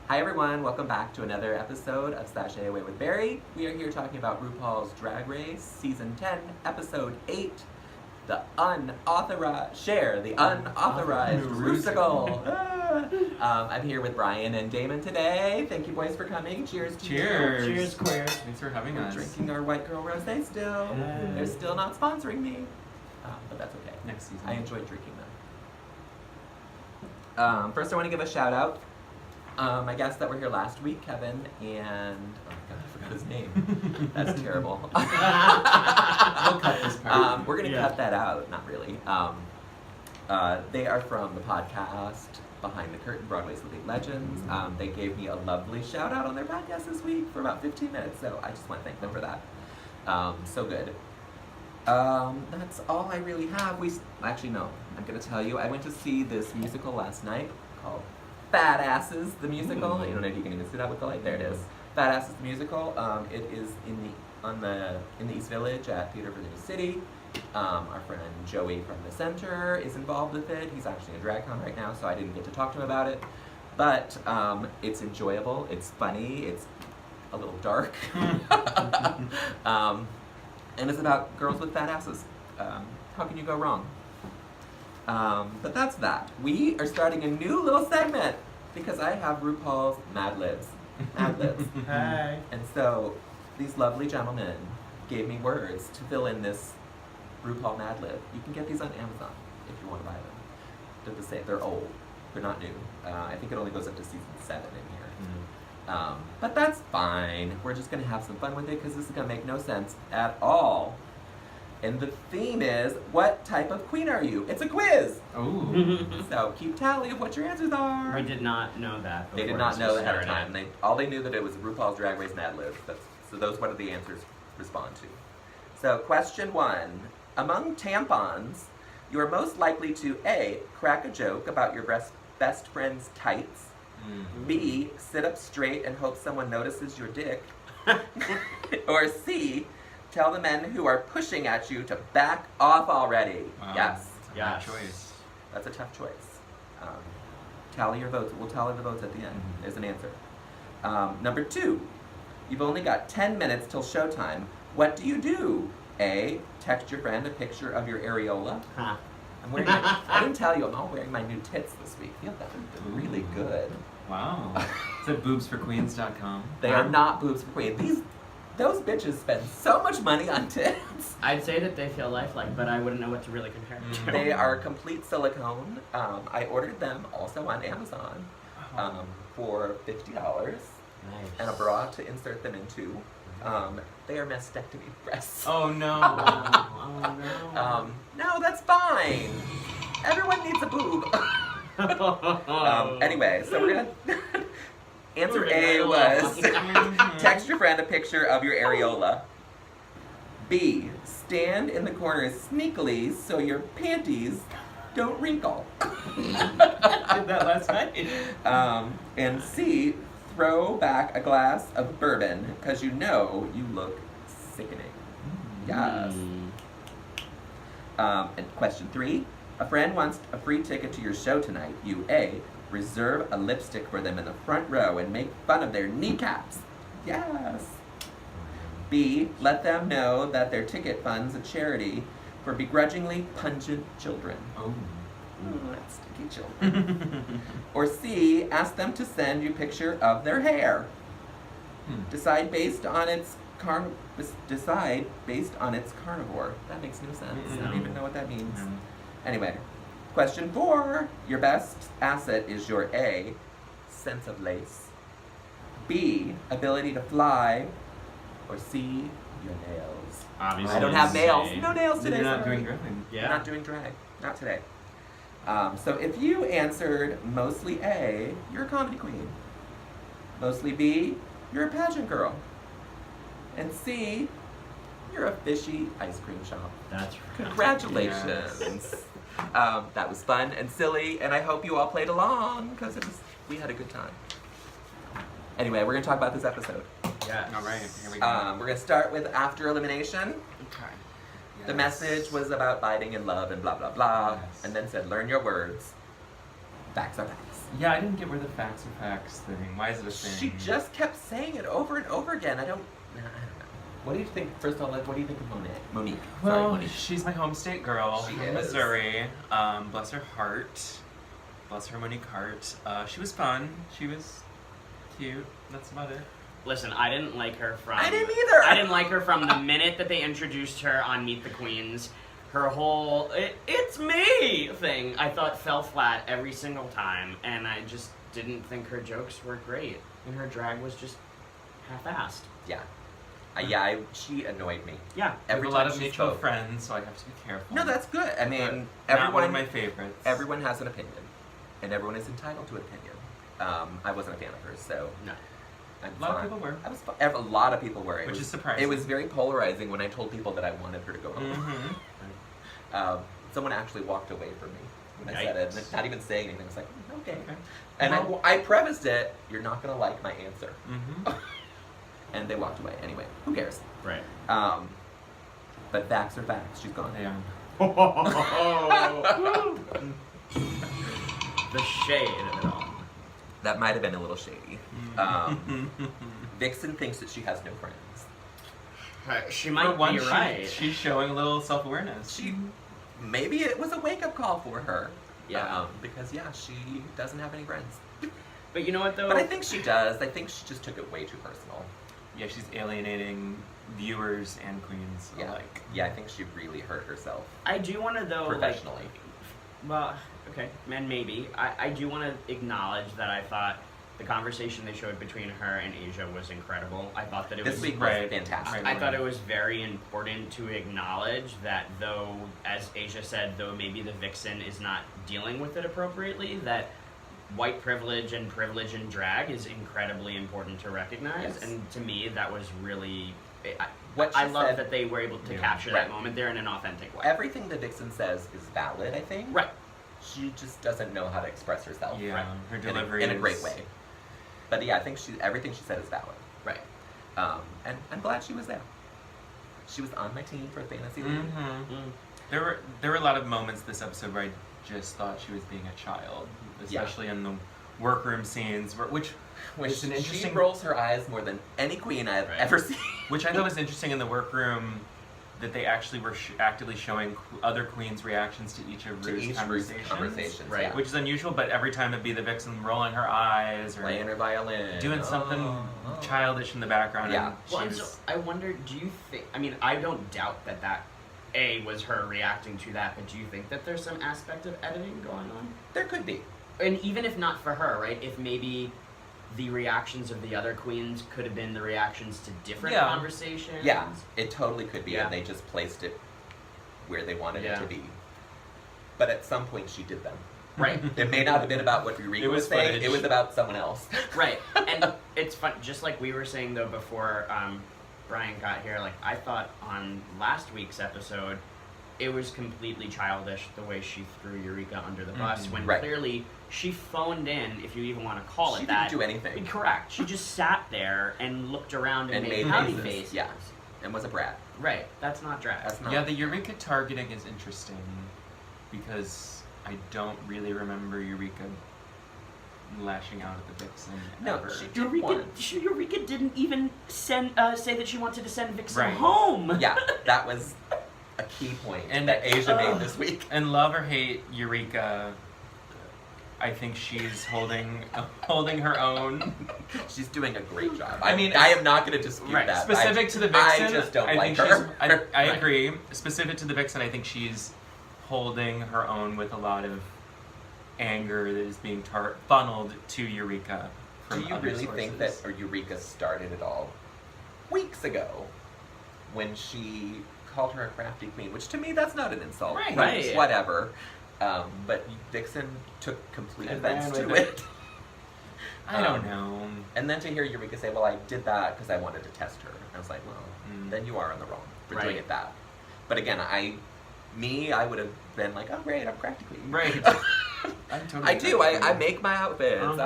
Hi everyone, welcome back to another episode of Sashay Away with Barry. We are here talking about RuPaul's Drag Race, Season 10, Episode 8, the unauthorized, Cher, the unauthorized Rusical. I'm here with Brian and Damon today. Thank you boys for coming. Cheers to Cheers. you. Cheers, queers. Thanks for having us. Drinking our white girl rosé still. Yay. They're still not sponsoring me, but that's okay. Next season. I enjoy drinking them. First I want to give a shout out. My guests that were here last week, Kevin and, oh my god, I forgot his name. That's terrible. We'll cut this part. We're going to cut that out, not really. They are from the podcast Behind the Curtain, Broadway's Living Legends. They gave me a lovely shout out on their podcast this week for about 15 minutes, so I just want to thank them for that. So good. That's all I really have. Actually, no, I'm going to tell you, I went to see this musical last night called Fat Asses, the musical. I don't know if you can even see that with the light. There it is. Fat Asses, the musical. It is in the East Village at Theater for the New City. Our friend Joey from the Center is involved with it. He's actually in DragCon right now, so I didn't get to talk to him about it. But it's enjoyable. It's funny. It's a little dark. And it's about girls with fat asses. How can you go wrong? But that's that. We are starting a new little segment because I have RuPaul's Mad Libs. Mad Libs. Hi. And so these lovely gentlemen gave me words to fill in this RuPaul Mad Lib. You can get these on Amazon if you want to buy them. They're the same. They're old. They're not new. I think it only goes up to season 7 in here. But that's fine. We're just going to have some fun with it because this is going to make no sense at all. And the theme is, what type of queen are you? It's a quiz! Oh. So keep tally of what your answers are. I did not know that. They did not know ahead of time. All they knew that it was RuPaul's Drag Race Mad Libs. So those what the answers respond to. So question 1. Among tampons, you are most likely to A, crack a joke about your best friend's tights. B, sit up straight and hope someone notices your dick. Or C, tell the men who are pushing at you to back off already. Wow. Yes. Yes. Choice. That's a tough choice. Tally your votes. We'll tally the votes at the end. There's an answer. Number 2, you've only got 10 minutes till showtime. What do you do? A, text your friend a picture of your areola. Huh. I'm wearing I didn't tell you, I'm all wearing my new tits this week. Feel that they're really good. Wow. It's at boobsforqueens.com. They are not boobs for queen. Those bitches spend so much money on tits. I'd say that they feel lifelike, but I wouldn't know what to really compare them to. They are complete silicone. I ordered them also on Amazon for $50 Nice. and a bra to insert them into. They are mastectomy breasts. Oh no. Oh no. No, that's fine. Everyone needs a boob. Anyway, so we're gonna. Answer A was text your friend a picture of your areola. B, stand in the corner sneakily so your panties don't wrinkle. Did that last night. And C, throw back a glass of bourbon because you know you look sickening. Yes. And question 3, a friend wants a free ticket to your show tonight. You A, reserve a lipstick for them in the front row and make fun of their kneecaps. Yes. B, let them know that their ticket funds a charity for begrudgingly pungent children. Oh. That's sticky children. Or C, ask them to send you a picture of their hair. Decide based on its carnivore. That makes no sense. I don't even know what that means. Anyway, question 4. Your best asset is your A, sense of lace. B, ability to fly. Or C, your nails. Obviously. I don't have nails. No nails today. You're not sorry. doing drag. Yeah. Not doing drag. Not today. So if you answered mostly A, you're a comedy queen. Mostly B, you're a pageant girl. And C, you're a fishy ice cream shop. That's right. Congratulations. Yes. That was fun and silly, and I hope you all played along because we had a good time. Anyway, we're going to talk about this episode. Yeah. All right. Here we go. We're going to start with after elimination. Okay. The message was about biting in love and blah, blah, blah, Yes. and then said, learn your words. Facts are facts. Yeah, I didn't get where the facts are facts thing. Why is it a thing? She just kept saying it over and over again. I don't know. What do you think? First of all, what do you think of Monique? Well, Sorry, Monique. she's my home state girl She from is. Missouri. Bless her heart. Bless her Monique heart. She was fun. She was cute. That's about it. Listen, I didn't like her from... I didn't either! I didn't like her from the minute that they introduced her on Meet the Queens. Her whole, it's me thing, I thought fell flat every single time. And I just didn't think her jokes were great. And her drag was just half-assed. Yeah. She annoyed me. Yeah. We have Every a lot time of she mutual spoke. friends, so I have to be careful. No, that's good. I mean, Not one of my favorites. Everyone has an opinion. And everyone is entitled to an opinion. I wasn't a fan of hers, so... No. I'm A lot of fine. people were. A lot of people were. Which is surprising. It was very polarizing when I told people that I wanted her to go home. Mm-hmm. Someone actually walked away from me when I said it, and not even saying anything. I was like, okay. And I prefaced it, you're not going to like my answer. Mm-hmm. And they walked away. Anyway, who cares? Right. But facts are facts. She's gone. They are. The shade of it all. That might have been a little shady. Vixen thinks that she has no friends. She For might once, be right. she's showing a little self-awareness. Maybe it was a wake-up call for her. Yeah. Because, she doesn't have any friends. But you know what, though? But I think she does. I think she just took it way too personal. Yeah, she's alienating viewers and queens alike. Yeah, I think she really hurt herself. I do want to, though, professionally. Well, okay, and maybe. I do want to acknowledge that I thought the conversation they showed between her and Asia was incredible. I thought that it was... This week was fantastic. I thought it was very important to acknowledge that though, as Asia said, though maybe the Vixen is not dealing with it appropriately, that white privilege and privilege in drag is incredibly important to recognize. Yes. And to me, that was really... I love that they were able to capture that moment there in an authentic way. Everything the Vixen says is valid, I think. Right. She just doesn't know how to express herself. Yeah, right. her delivery in a great way. But yeah, I think everything she said is valid. Right. And I'm glad she was there. She was on my team for Fantasy League. Mm-hmm. There were a lot of moments this episode where I just thought she was being a child, especially in the workroom scenes, which is an interesting. She rolls her eyes more than any queen I've ever seen. Which I thought was interesting in the workroom, that they actually were actively showing other queens' reactions to each of Rue's conversations. Right. Yeah. Which is unusual, but every time it'd be the Vixen rolling her eyes or playing her violin, doing something childish in the background. Yeah. And So I wonder, do you think? I mean, I don't doubt that was her reacting to that, but do you think that there's some aspect of editing going on? There could be. And even if not for her, right? If maybe the reactions of the other queens could have been the reactions to different conversations. Yeah, it totally could be, Yeah. and they just placed it where they wanted it Yeah. to be. But at some point, she did them. Right. It may not have been about what Eureka was saying. footage. It was about someone else. Right. And it's fun, just like we were saying, though, before Brian got here, like, I thought on last week's episode, it was completely childish the way she threw Eureka under the bus, when clearly she phoned in, if you even want to call it that. She didn't do anything. Correct. She just sat there and looked around and made pouty faces. Yeah, and was a brat. Right. That's not drag. That's not. Yeah, the Eureka targeting is interesting because I don't really remember Eureka lashing out at the Vixen. No, ever. Eureka didn't even say that she wanted to send Vixen Right. home. Yeah, that was a key point And that Asia made this week. And love or hate Eureka, I think she's holding her own. She's doing a great job. I mean, I am not going to dispute that. Specific to the Vixen, I just don't I like think her. I agree. Specific to the Vixen, I think she's holding her own with a lot of anger that is being funneled to Eureka. Do you really think that Eureka started it all weeks ago when she called her a crafty queen? Which to me, that's not an insult. Right. But Right. whatever. But Vixen took complete offense to it. I don't know. And then to hear Eureka say, well, I did that because I wanted to test her. I was like, well, then you are in the wrong for doing it that. But again, I would have been like, oh, great, I'm crafty queen. Right. I do. I make my outfits.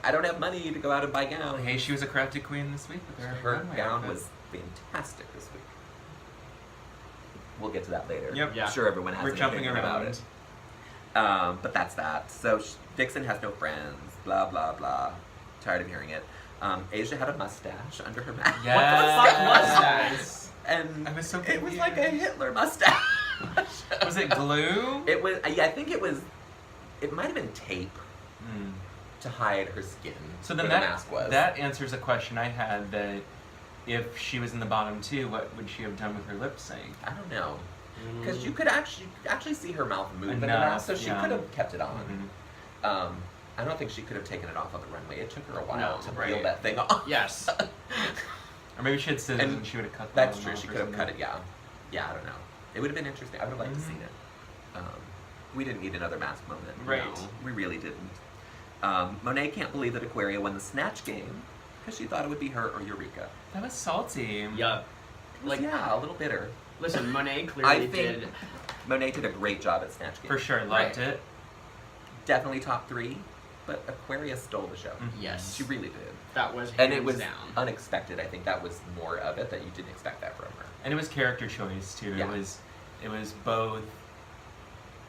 I don't have money to go out and buy gowns. Hey, she was a crafty queen this week with Her gown was fantastic this week. We'll get to that later. Yep. Yeah. I'm sure everyone has We're an jumping opinion around. about it. But that's that. So Vixen has no friends. Blah blah blah. Tired of hearing it. Asia had a mustache under her mask. Yes. What the fuck was that? And I was so it was confused. like a Hitler mustache. Was it glue? It was. Yeah, I think it was. It might have been tape Hmm. to hide her skin. So then where the mask was. that answers a question I had, that if she was in the bottom two, what would she have done with her lip sync? I don't know, because you could actually see her mouth move in the Enough, mask, so she yeah. could have kept it on. Mhm. I don't think she could have taken it off on the runway. It took her a while No, to right. peel that thing off. Yes. Or maybe she had scissors And and she would have cut that That's one true. off She or could have something. cut it. Yeah, yeah. I don't know. It would have been interesting. I would have liked to Mhm. see it. We didn't need another mask moment. Right. No, we really didn't. Monet can't believe that Aquaria won the snatch game because she thought it would be her or Eureka. That was salty. Yup. Like, Yeah, a little bitter. listen, Monet I clearly think did. Monet did a great job at snatch game. For sure, loved Right. it. Definitely top 3, but Aquaria stole the show. Mhm. Yes. She really did. That was hands And it was down. unexpected. I think that was more of it, that you didn't expect that from her. And it was character choice too. Yeah. It was both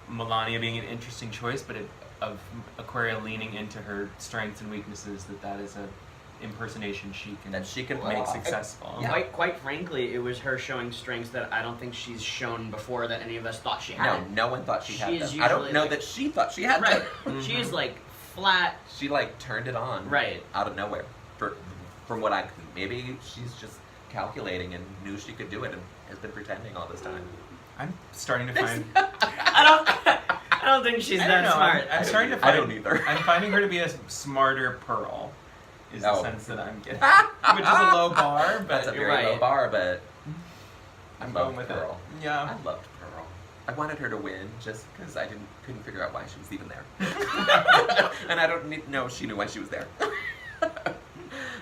Melania being an interesting choice, but of Aquaria leaning into her strengths and weaknesses. That is a impersonation she can That she can pull make off. successful. Yeah. Quite frankly, it was her showing strengths that I don't think she's shown before that any of us thought she No, had. no one thought she had She them. is I don't usually know like- that she thought she had Right. them. She Mhm. is like flat. She like turned it on. Right. Out of nowhere. From what I maybe she's just calculating and knew she could do it and has been pretending all this time. I'm starting to find. I don't think she's I that don't know. smart. I'm starting to I find. don't either. I'm finding her to be a smarter Pearl. Is the Oh. sense that I'm getting, which is a low bar, but That's a you're very low right. bar, but I I'm loved going with Pearl. it. Yeah. I loved Pearl. I wanted her to win just because I couldn't figure out why she was even there, and I don't know if she knew why she was there.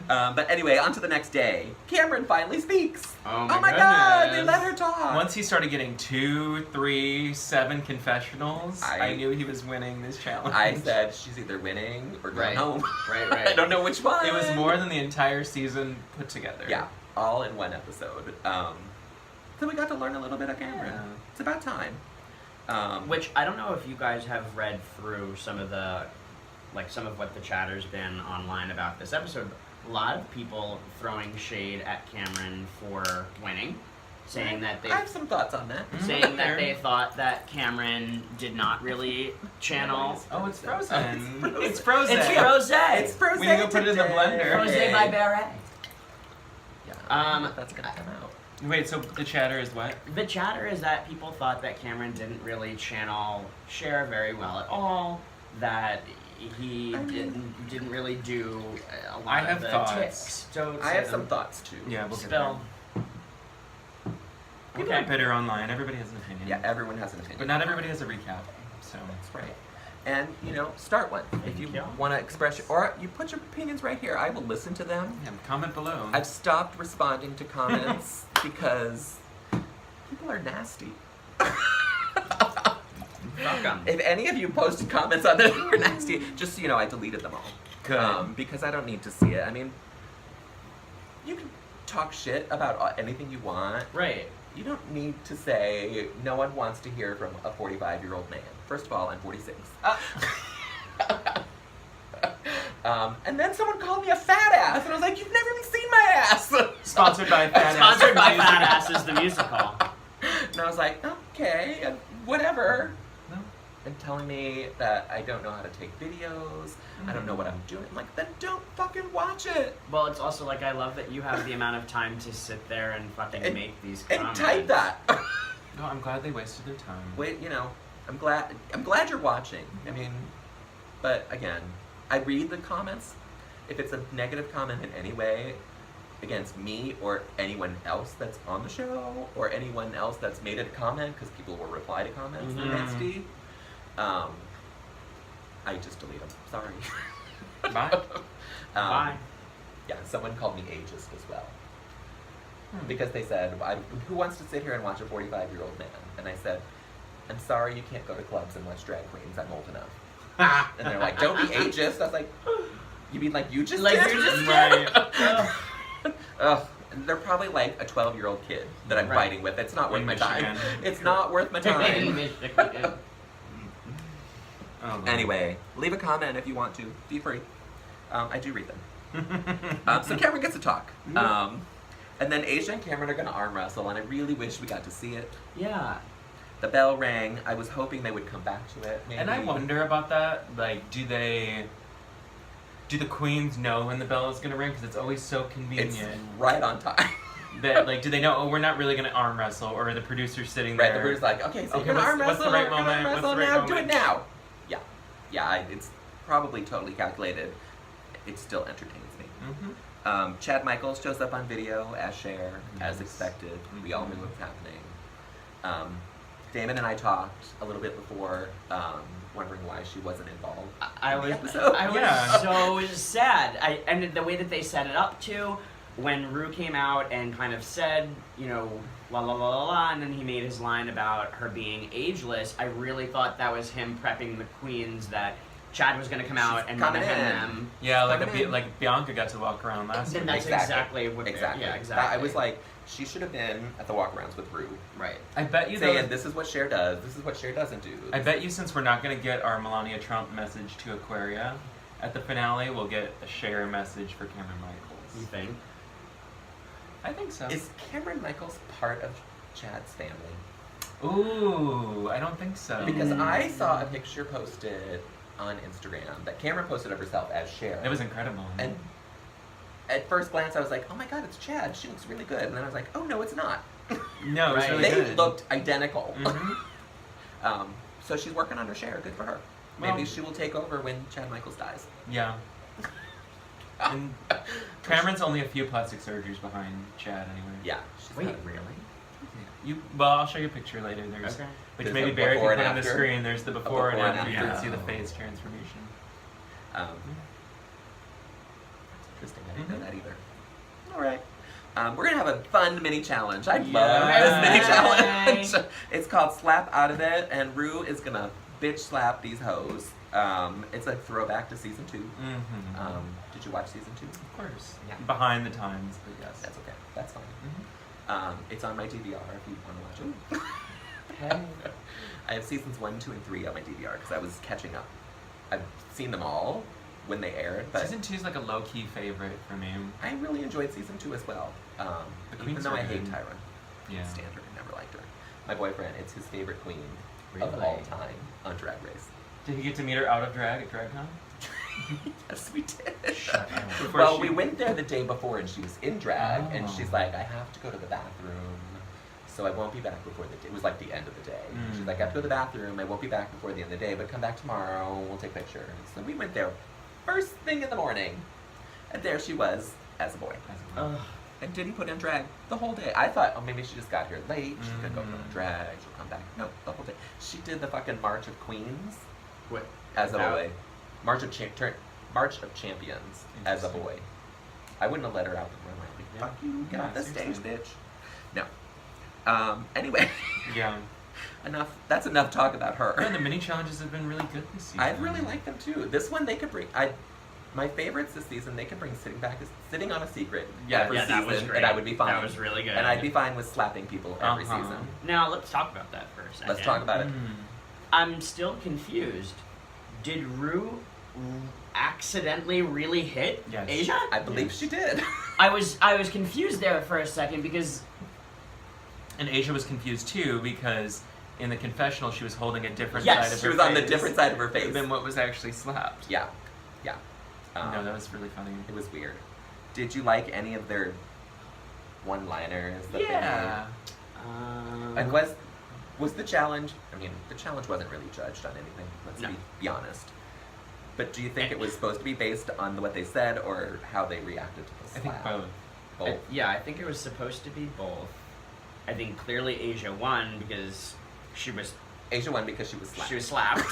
But anyway, on to the next day. Cameron finally speaks. Oh my God, they goodness. let her talk. Once he started getting 2, 3, 7 confessionals, I- I knew he was winning this challenge. I said she's either winning or going Right. home. Right, right. I don't know which one. It was more than the entire season put together. Yeah, all in one episode. So we got to learn a little bit of Cameron. Yeah. It's about time. Which I don't know if you guys have read through some of what the chatter's been online about this episode. A lot of people throwing shade at Cameron for winning, saying that I have some thoughts on that. saying that they thought that Cameron did not really channel. Oh, it's frozen. It's It's frozen. It's Rose. It's frozen. We need to go put it in the blender. Rose by Barret. Yeah, that's gonna come out. Wait, so the chatter is what? The chatter is that people thought that Cameron didn't really channel Cher very well at all. That he didn't really do a lot I have of the thoughts. tips. I have some thoughts too. Yeah, we'll get Spill. People are bitter online. Everybody has an opinion. Yeah, everyone has an opinion. But not everybody has a recap. So That's right. And, start one. If you Yeah. want to express or you put your opinions right here. I will listen to them. yeah, comment below. I've stopped responding to comments because people are nasty. Fuck 'em. If any of you posted comments on that were nasty, just so you know, I deleted them all. Good. Because I don't need to see it. I mean, you can talk shit about anything you want. Right. You don't need to say, no one wants to hear from a 45-year-old man. First of all, I'm 46. And then someone called me a fat ass, and I was like, you've never even seen my ass! Sponsored by Fat Sponsored by Ass. Fat Asses the musical. And I was like, okay, whatever. No. And telling me that I don't know how to take videos, I don't know what I'm doing. I'm like, then don't fucking watch it! Well, it's also like I love that you have the amount of time to sit there and fucking And- make these And comments. type that! No, I'm glad they wasted their time. Wait, I'm glad you're watching. I mean, but again, I read the comments. If it's a negative comment in any way against me or anyone else that's on the show or anyone else that's made a comment, because people will reply to comments that are Mhm. nasty, I just delete them. Sorry. Bye. Bye. Yeah, someone called me ageist as well. Hmm. Because they said, who wants to sit here and watch a 45-year-old man? And I said, I'm sorry you can't go to clubs and watch drag queens. I'm old enough. And they're like, don't be ageist. I was like, you mean like you just Like did? you just Right. Ugh. Ugh. And they're probably like a 12-year-old kid that I'm Right. fighting with. It's not worth In my time. Michigan. It's not worth my time. Oh, Lord. Anyway, leave a comment if you want to. Be free. I do read them. So Cameron gets to talk. And then Asia and Cameron are going to arm wrestle, and I really wish we got to see it. Yeah. The bell rang. I was hoping they would come back to it. Maybe. And I wonder about that. Like, do the queens know when the bell is going to ring? Because it's always so convenient. It's right on time. That, like, do they know, oh, we're not really going to arm wrestle? Or are the producers sitting there? Right, the producer's like, okay, so Okay, you're going to arm what's wrestle? the right You're gonna arm moment? wrestle What's the right now? Do it moment? now. Yeah, it's probably totally calculated. It still entertains me. Mm-hmm. Chad Michaels shows up on video as Cher, as Yes. expected. We all knew what was happening. Damon and I talked a little bit before, wondering why she wasn't involved I in was the episode. I was Yeah. so sad. And the way that they set it up too, when Rue came out and kind of said, you know, la la la la la, and then he made his line about her being ageless, I really thought that was him prepping the queens that Chad was going to come out She's and coming defend in. them. Yeah, Coming in. like Bianca got to walk around last Then week. that's exactly what. Exactly. Yeah, exactly. I was like, she should have been at the walkarounds with Rue, right. I bet you saying, though, this is what Cher does, this is what Cher doesn't do. I bet you since we're not going to get our Melania Trump message to Aquaria, at the finale we'll get a Cher message for Cameron You Michaels. think? I think so. Is Cameron Michaels part of Chad's family? Ooh, I don't think so. Because I saw a picture posted on Instagram that Cameron posted of herself as Cher. It was incredible. And at first glance, I was like, oh my god, it's Chad. She looks really good. And then I was like, oh no, it's not. no, it was Right. really They good. looked identical. Mhm. So she's working on her Cher. Good for her. Well- Maybe she will take over when Chad Michaels dies. Yeah. And Cameron's only a few plastic surgeries behind Chad anyway. Yeah. She's Wait, not- really? Well, I'll show you a picture later. There's Okay. which There's maybe a Barry can before put and on the after? screen. There's the before and before and after. You can after. see the face transformation. That's interesting. I didn't know Mhm. that either. All right. We're going to have a fun mini challenge. I love Yes. this mini challenge. It's called Slap Out of It, and Rue is going to bitch slap these hoes. It's a throwback to season 2. Mm-hmm. Did you watch season 2? Of course. Yeah. Behind the times, but yes. That's okay. That's fine. Mhm. It's on my DVR if you want to watch it. Okay. I have seasons 1, 2, and 3 on my DVR because I was catching up. I've seen them all when they aired, but Season 2 is like a low-key favorite for me. I really enjoyed season 2 as well. The Even queens though are I hate good. Tyra. Yeah. Stand her. I never liked her. My boyfriend, it's his favorite queen of Really? all time on Drag Race. Did he get to meet her out of drag at DragCon? Yes, we did. Shut up. Before Well, she- we went there the day before and she was in drag and Oh. she's like, I have to go to the bathroom, so I won't be back before the day. It was like the end of the day. Mm. She's like, I have to go to the bathroom, I won't be back before the end of the day, but come back tomorrow, we'll take pictures. So we went there first thing in the morning, and there she was as a boy. Ugh. And did he put in drag the whole day? I thought, oh, maybe she just got here late, she's gonna go Mm. drag, she'll come back. No, the whole day. She did the fucking March of Queens What? as a Without- boy. March of Champions as a Interesting. boy. I wouldn't have let her out the room. I'd be, Yeah. fuck you, get Yeah, off the stage, seriously. bitch. No. Anyway, Yeah. enough. That's enough talk about her. Yeah, the mini challenges have been really good this season. I really like them too. This one they could bring. My favorites this season they could bring sitting on a secret Yeah, every Yeah, season, that was great. and I would be fine. That was really good. And I'd be fine with slapping people every Uh-huh. season. Now let's talk about that for a second. Let's talk about it. Mm. I'm still confused. Did Rue accidentally really hit Yes. Asia? I believe Yes. she did. I was confused there for a second because And Asia was confused too because in the confessional she was holding a different Yes, side of she her was on the face different side of her face. than what was actually slapped. Yeah. No, that was really funny. It was weird. Did you like any of their one-liners that Yeah. they made? And was the challenge? I mean, the challenge wasn't really judged on anything. Let's No. be honest. But do you think it was supposed to be based on what they said or how they reacted to the I think slap? both. Both. yeah, I think it was supposed to be both. I think clearly Asia won because she was Asia won because she was slapped. slapped.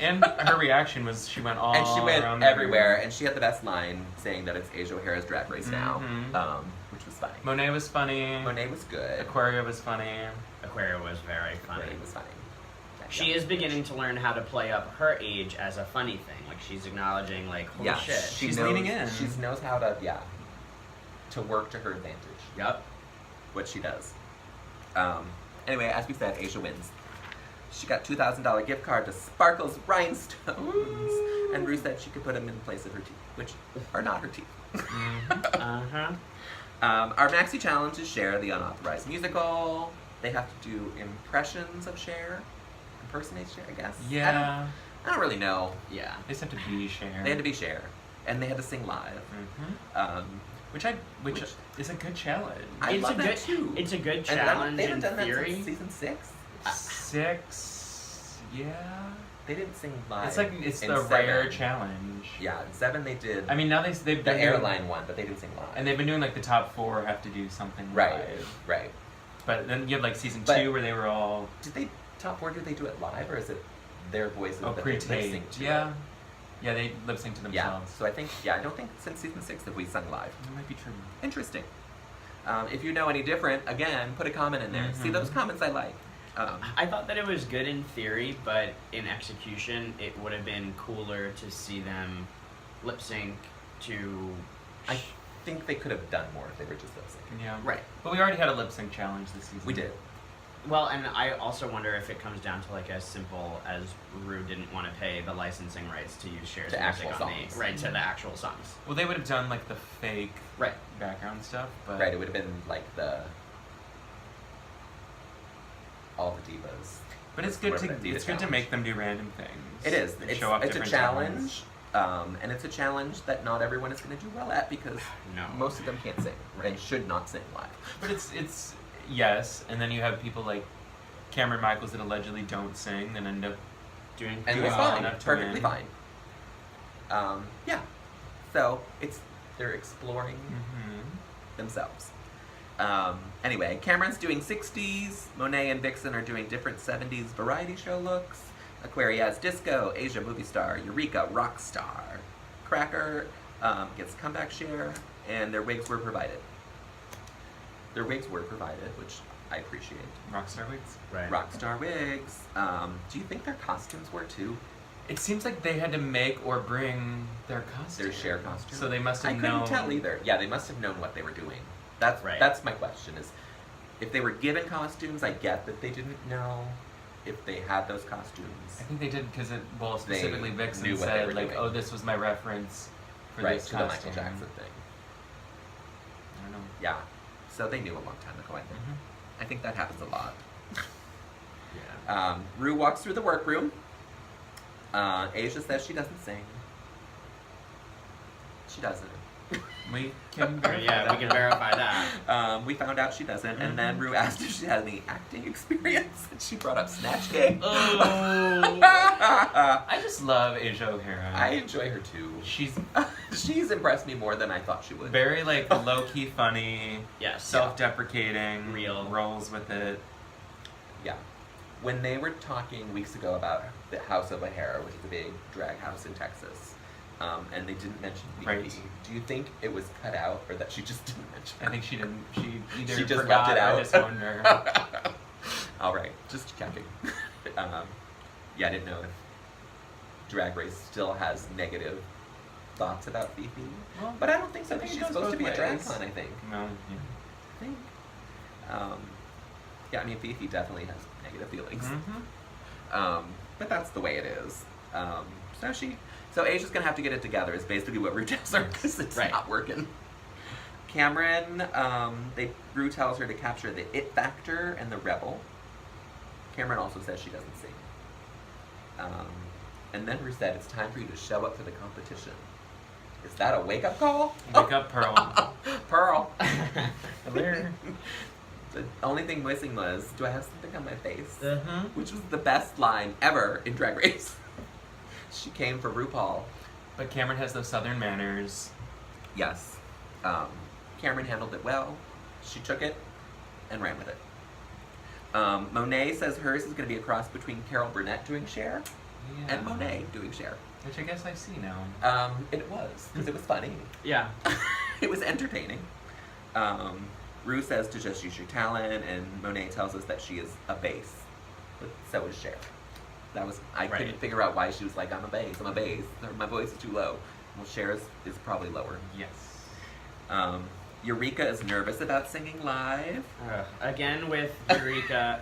And her reaction was she went all and she went around the everywhere, room. and she had the best line saying that it's Asia O'Hara's Drag Race now, Mhm. which was funny. Monet was funny. Monet was good. Aquaria was funny. Aquaria was very funny. Monet was funny. She is beginning to learn how to play up her age as a funny thing. Like she's acknowledging, like, holy Yeah, shit. She's knows, leaning in. She knows how to, to work to her advantage. Yup. What she does. Anyway, as we said, Asia wins. She got $2,000 gift card to Sparkle's Rhinestones. And Ru said she could put them in place of her teeth, which are not her teeth. Uh-huh. Our maxi challenge is Cher, the Unauthorized musical. They have to do impressions of Cher. Impersonate Cher, I guess. Yeah. I don't really know. Yeah. They just have to be Cher. They had to be Cher. And they had to sing live. Which is a good challenge. I It's love a that good- too. It's a good And challenge they haven't in done that theory. since season 6. 6, yeah. They didn't sing live. It's in the 7. rare challenge. Yeah, in 7 they did I mean, now they've the been doing, airline one, but they didn't sing live. and they've been doing like the top 4 have to do something right, live. right. But then you have like season But- 2 where they were all Did they top 4? Did they do it live, or is it their voices that they pre-taped. lip-sync to? Yeah. Yeah, they lip sync to Yeah. themselves. So I don't think since season 6 have we sung live. That might be true. Interesting. If you know any different, again, put a comment in there. See, those comments I like. I thought that it was good in theory, but in execution, it would have been cooler to see them lip sync to. I think they could have done more if they were just lip syncing. Yeah. Right. But we already had a lip sync challenge this season. We did. Well, and I also wonder if it comes down to like as simple as Ru didn't want to pay the licensing rights to use Cher's To music actual on songs. the right to the actual songs. Well, they would have done like the fake Right. background stuff, but Right, it would have been like all the divas. But it's good Whatever to that diva it's good to challenge. make them do random things. It is. and It's, show off it's a different challenge, talents. and it's a challenge that not everyone is going to do well at because No. most of them can't sing Right. and should not sing live. But it's yes, and then you have people like Cameron Michaels that allegedly don't sing and end up Doing And Doing they're well fine, enough to perfectly win. fine. Yeah. So they're exploring themselves. Anyway, Cameron's doing 60s. Monet and Vixen are doing different 70s variety show looks. Aquaria's disco. Asia movie star. Eureka rock star. Cracker gets comeback share, and their wigs were provided. Their wigs were provided, which I appreciate. Rockstar wigs. right. Rockstar wigs. Do you think their costumes were too? It seems like they had to make or bring their costumes. Their Cher costumes? So they must have I couldn't known. tell either. Yeah, they must have known what they were doing. That's Right. That's my question. Is if they were given costumes, I get that they didn't know if they had those costumes. I think they did because specifically They Vixen knew what they said were like, doing. "Oh, this was my reference for Right this to the costume." Michael Jackson thing. I don't know. Yeah, so they knew a long time ago. I think. I think that happens a lot. Yeah. Ru walks through the workroom. Asia says she doesn't sing. She doesn't. We can Right, yeah, we can verify that. We found out she doesn't, and then Ru asked if she had any acting experience, and she brought up Snatch Game. Oh. I just love Asia O'Hara. I enjoy her too. She's impressed me more than I thought she would. very like low key funny, Yes. self-deprecating, Real. rolls with it. Yeah. When they were talking weeks ago about the House of O'Hara, which is a big drag house in Texas, and they didn't mention Fifi, Right. do you think it was cut out or that she just didn't mention I think she didn't. She either She just forgot left it or out. disowned her. All right, just checking. Yeah, I didn't know if Drag Race still has negative thoughts about Fifi. Well, But I don't think so, I because think she's it goes supposed to be both a drag ways. con, I think. No. Yeah. I think. Yeah, I mean, Fifi definitely has negative feelings. But that's the way it is. So Asia's gonna have to get it together is basically what Ru tells her because it's Right. not working. Cameron, Ru tells her to capture the it factor and the rebel. Cameron also says she doesn't sing. And then Ru said it's time for you to show up for the competition. Is that a wake-up call? Wake up, Pearl. Pearl. Hello. The only thing missing was, do I have something on my face? Mm-hmm. Which was the best line ever in Drag Race. She came for RuPaul. But Cameron has those southern manners. Yes. Cameron handled it well. She took it and ran with it. Monet says hers is going to be a cross between Carol Burnett doing Cher Yeah. and Monet doing Cher. Which I guess I see now. And it was, because it was funny. Yeah. It was entertaining. Ru says to just use your talent, and Monet tells us that she is a bass. But so is Cher. I couldn't Right. figure out why she was like, I'm a bass, or my voice is too low. Well, Cher's is probably lower. Yes. Eureka is nervous about singing live. Again with Eureka,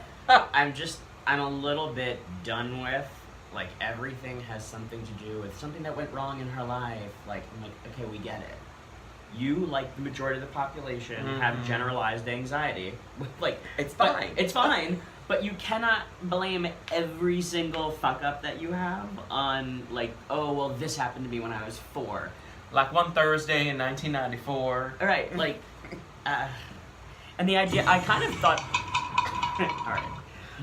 I'm a little bit done with, like, everything has something to do with something that went wrong in her life. Like, I'm like, okay, we get it. You, like the majority of the population, have generalized anxiety. Like, It's fine. It's fine, but you cannot blame every single fuck up that you have on, like, oh, well, this happened to me when I was 4. Like one Thursday in 1994. All right, like, and the idea, I kind of thought, all right,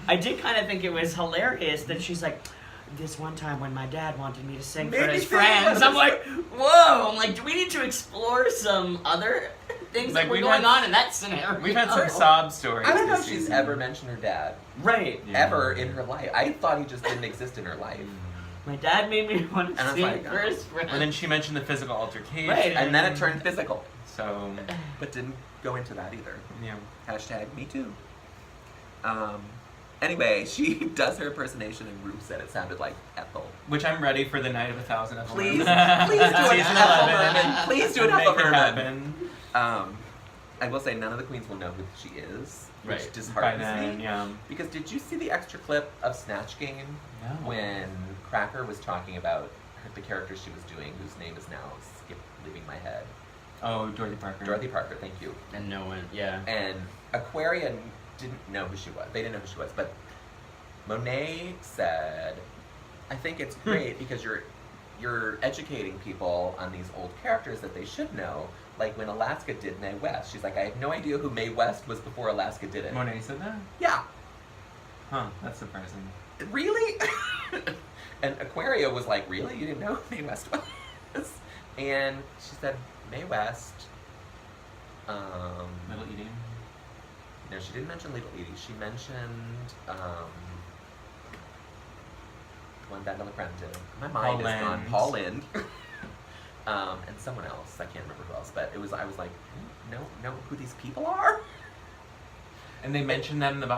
I did kind of think it was hilarious that she's like, this one time when my dad wanted me to sing for his friends, I'm like, whoa, I'm like, do we need to explore some other things Like, that were we've going had- on in that scenario? We've had some sob stories. I don't know this if she's season. ever mentioned her dad. Right. Yeah. Ever in her life. I thought he just didn't exist in her life. My dad made me want And to I was sing like, for his friends. And then she mentioned the physical altercation. Right, And then it turned physical. So, But didn't go into that either. yeah. Hashtag me too. Anyway, she does her impersonation and Rue said it sounded like Ethel. Which I'm ready for the night of 1,000 Ethel Please, Merman. please do an Season Ethel 11. Merman. Please do an Make Ethel it Merman. happen. I will say none of the queens will know who she is, which Right. disheartens By then, me. yeah. Because did you see the extra clip of Snatch Game No. when Cracker was talking about the character she was doing, whose name is now leaving my head? Oh, Dorothy Parker. Dorothy Parker, thank you. And no one, yeah. And Aquarian didn't know who she was. They didn't know who she was, but Monet said, I think it's great because you're educating people on these old characters that they should know. Like when Alaska did Mae West. She's like, I have no idea who Mae West was before Alaska did it. Monet said that? Yeah. Huh, that's surprising. Really? And Aquaria was like, really? You didn't know who Mae West was? And she said, Mae West. Little Edie. No, she didn't mention Little Edie. She mentioned one Band on the Crown did. My mind Paul is gone. Lynde. Paul Lynde. And someone else. I can't remember who else. But I was like, know who these people are? And they mentioned them in the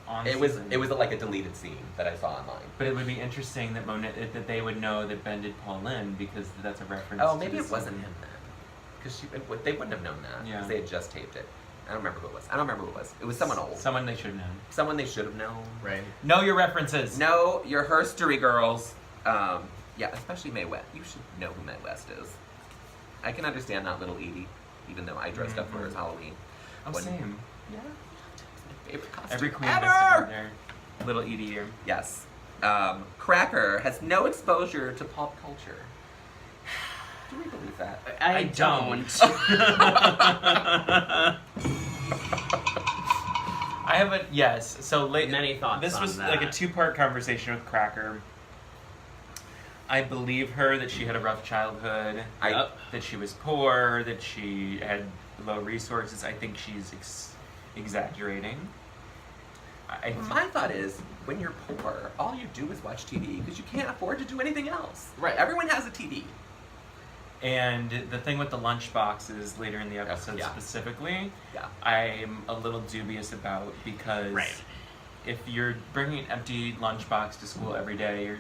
on It was season. like a deleted scene that I saw online. But it would be interesting that that they would know that Ben did Paul Lynde because that's a reference. Oh, to maybe the it wasn't season. him then. Because they wouldn't have known that. Yeah. Because they had just taped it. I don't remember who it was. It was someone old. Someone they should have known. Someone they should have known. Right. Know your references. Know your herstory, girls. Yeah, especially Mae West. You should know who Mae West is. I can understand not Little Edie, even though I dressed up for her as Halloween. Oh, When- same. Yeah, it's my favorite costume Every queen ever. has to go there. Little Edie here. Yes. Cracker has no exposure to pop culture. Do we believe that? I don't. don't. I have a yes. So late. Many thoughts This on was that. like a 2-part conversation with Cracker. I believe her that she had a rough childhood. Yep. That she was poor. That she had low resources. I think she's exaggerating. My thought is, when you're poor, all you do is watch TV because you can't afford to do anything else. Right. Everyone has a TV. And the thing with the lunch boxes later in the episode Yeah. specifically, Yeah. I'm a little dubious about because Right. if you're bringing an empty lunchbox to school every day,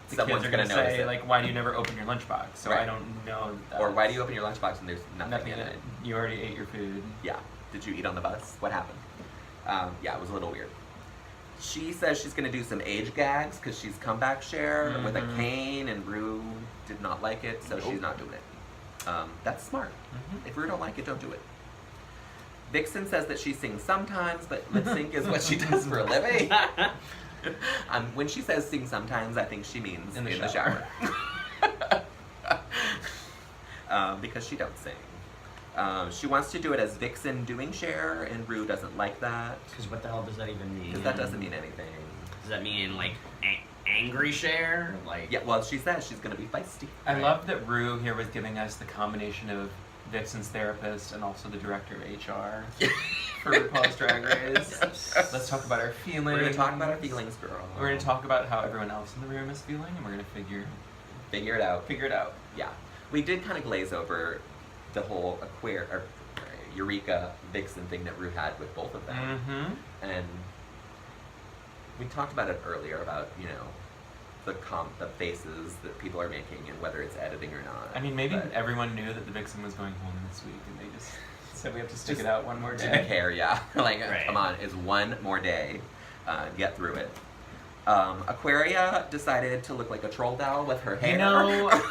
the Someone's kids are going to gonna notice say, it. like, why do you never open your lunchbox? So I Right. don't know. Or why do you open your lunchbox and there's nothing in it? You already ate your food. Yeah. Did you eat on the bus? What happened? Yeah, it was a little weird. She says she's going to do some age gags because she's comeback Cher with a Mhm. cane, and Rue did not like it, so she's not doing it. That's smart. Mhm. If Rue don't like it, don't do it. Vixen says that she sings sometimes, but lip sync is what she does for a living. When she says sing sometimes, I think she means In the the shower. Because she don't sing. She wants to do it as Vixen doing Cher, and Rue doesn't like that. Because what the hell does that even mean? Because that doesn't mean anything. Does that mean, like, angry Cher? Like, Yeah, well, she says she's going to be feisty. I Right. love that Rue here was giving us the combination of Vixen's therapist and also the director of HR for RuPaul's Drag Race. Let's talk about our feelings. We're going to talk about our feelings, girl. We're going to talk about how everyone else in the room is feeling, and we're going to figure Figure it out. it out. Yeah. We did kind of glaze over the whole Eureka Vixen thing that Rue had with both of them. Mm-hmm. And we talked about it earlier about, the faces that people are making and whether it's editing or not. I mean, maybe But everyone knew that the Vixen was going home this week, and they just said we have to stick Just it out one more didn't day. care, yeah. Like, Right. come on, it's one more day. get through it. Aquaria decided to look like a troll doll with her hair. You know,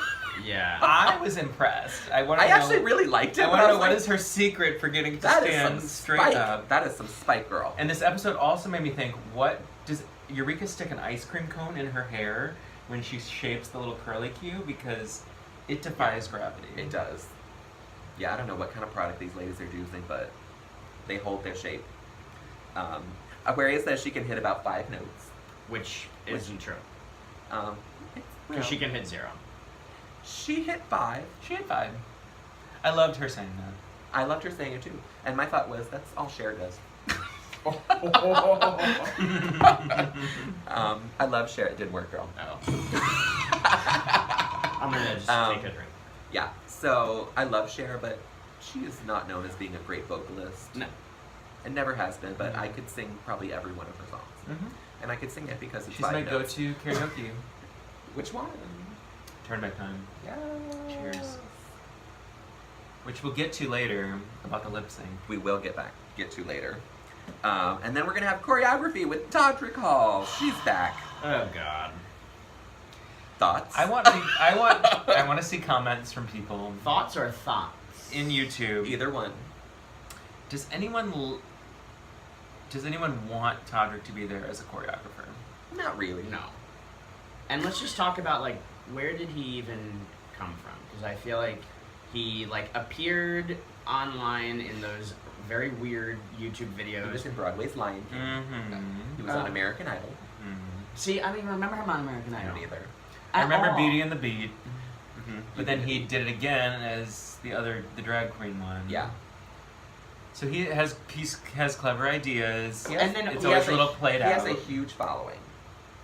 Yeah. I was impressed. I actually really liked it. I want to know what is her secret for getting to stand straight up. That is some spike, girl. And this episode also made me think, what does Eureka stick an ice cream cone in her hair when she shapes the little curly Q? Because it defies gravity. It does. Yeah, I don't know what kind of product these ladies are using, but they hold their shape. Aquaria says she can hit about 5 notes. Which isn't true. Well, She can hit 0. She hit 5. She had 5. I loved her saying that. I loved her saying it too. And my thought was, that's all Cher does. I love Cher. It didn't work, girl. Oh. I'm gonna just take a drink. Yeah, so I love Cher, but she is not known as being a great vocalist. No. It never has been, but I could sing probably every one of her songs. Mm-hmm. And I could sing it because it's She's 5 my notes. go-to karaoke. Which one? Turn Back Time. Yeah. Cheers. Which we'll get to later about the lip sync. We will get to later. And then we're gonna have choreography with Todrick Hall. She's back. Oh God. Thoughts? I want to see comments from people Thoughts or thoughts? in YouTube. Either one. Does anyone want Todrick to be there as a choreographer? Not really. No. And let's just talk about like where did he even come from? Because I feel like he like appeared online in those very weird YouTube He was videos. in Broadway's Lion King. Mm-hmm. He was on American Idol. See, I don't even remember him on American I Idol. don't either. I At remember all. Beauty and the Beat, Mm-hmm. but then he did it again as the drag queen one. Yeah. So he has clever ideas. He has- And then it's he always has a little played He out. has a huge following,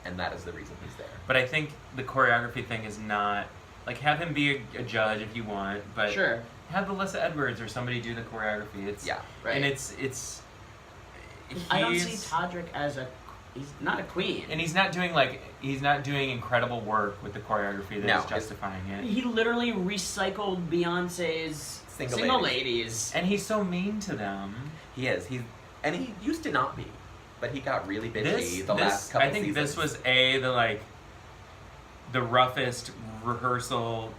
and that is the reason he's there. But I think the choreography thing is not like have him be a judge if you want, but Sure. have Alyssa Edwards or somebody do the choreography. It's Yeah. Right. and it's. I don't see he's- Todrick as he's not a queen. And he's not doing incredible work with the choreography that is justifying it. He literally recycled Beyonce's Single ladies. And he's so mean to them. He is. And he used to not be, but he got really bitchy the last couple I think seasons. this was the roughest rehearsal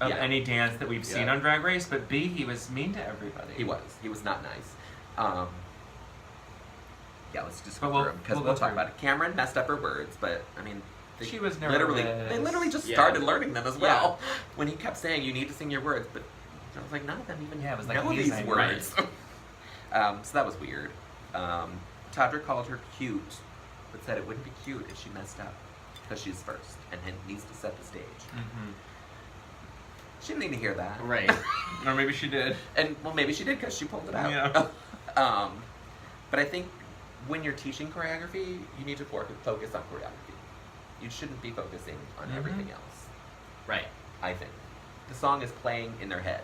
of any dance that we've seen on Drag Race, but B, he was mean to everybody. He was. He was not nice. Yeah, let's just But go through them because we'll talk about it. Cameron messed up her words, but I mean, She was they nervous. literally just Yeah. started learning them as well. When he kept saying you need to sing your words, but I was like, none of them even Yeah, it was like know these amazing. words. So that was weird. Todrick called her cute, but said it wouldn't be cute if she messed up because she's first and needs to set the stage. Mm-hmm. She didn't need to hear that. Right. Or maybe she did. And well, maybe she did because she pulled it out. Yeah. But I think when you're teaching choreography, you need to focus on choreography. You shouldn't be focusing on everything else. Right. I think the song is playing in their head.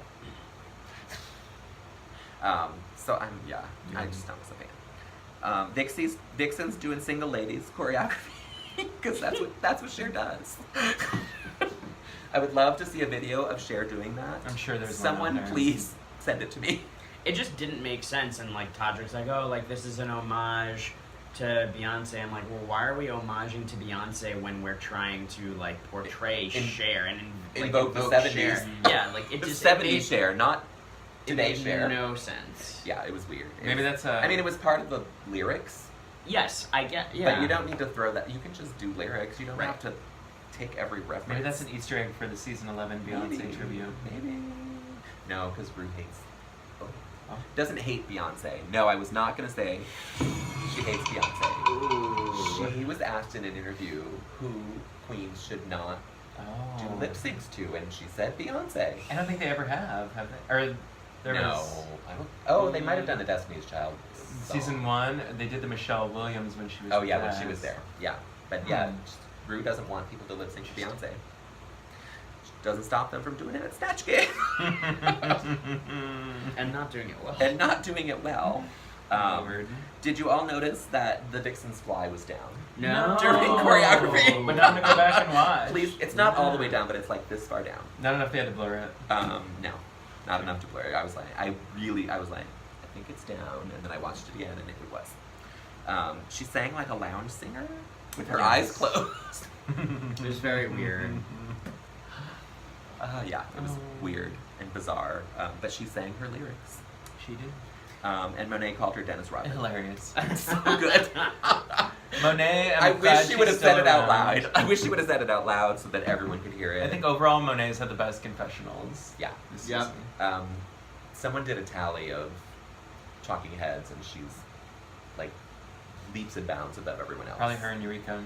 So I just not a fan. Vixen's doing single ladies choreography because that's what Cher does. I would love to see a video of Cher doing that. I'm sure there's someone. one out there. Please send it to me. It just didn't make sense, and like Todrick's like, oh, like this is an homage to Beyonce. I'm like, well, why are we homaging to Beyonce when we're trying to like portray Cher and invoke the 70s. Cher? Yeah, like it The just 70s Cher, not it today made Cher. no sense. Yeah, it was weird. Maybe that's a. I mean, it was part of the lyrics, Yes, I get. Yeah, but you don't need to throw that. You can just do lyrics. You don't Right. have to take every reference. Maybe that's an Easter egg for the season 11 Beyonce Maybe. tribute. Maybe. No, because Ru hates. Doesn't hate Beyonce. No, I was not gonna say she hates Beyonce. Ooh. She was asked in an interview who queens should not do Oh. lip syncs to, and she said Beyonce. I don't think they ever have they? Or there no, was I don't. Oh, they might have done a Destiny's Child. song. season 1. They did the Michelle Williams when she was. Oh yeah, when with she was us. there. Yeah, but yeah, Ru doesn't want people to lip sync to Beyonce. Doesn't stop them from doing it at Snatch Game And not doing it well. and not doing it well. Weird. Did you all notice that the Vixen's fly was down? No. During choreography. But now I'm gonna go back and watch. Please, it's not all the way down, but it's like this far down. Not enough they had to blur it. No, not enough to blur it. I was like, I think it's down, and then I watched it again, and it was. She sang like a lounge singer with her eyes closed. It was very weird. Yeah, it was weird and bizarre. But she sang her lyrics. She did. And Monet called her Dennis Rodman. Hilarious. So good. Monet, I wish she would have said it out around. loud. I wish she would have said it out loud so that everyone could hear it. I think overall Monet's had the best confessionals. Yeah. This Yep. season. Someone did a tally of talking heads, and she's like leaps and bounds above everyone else. Probably her and Eureka.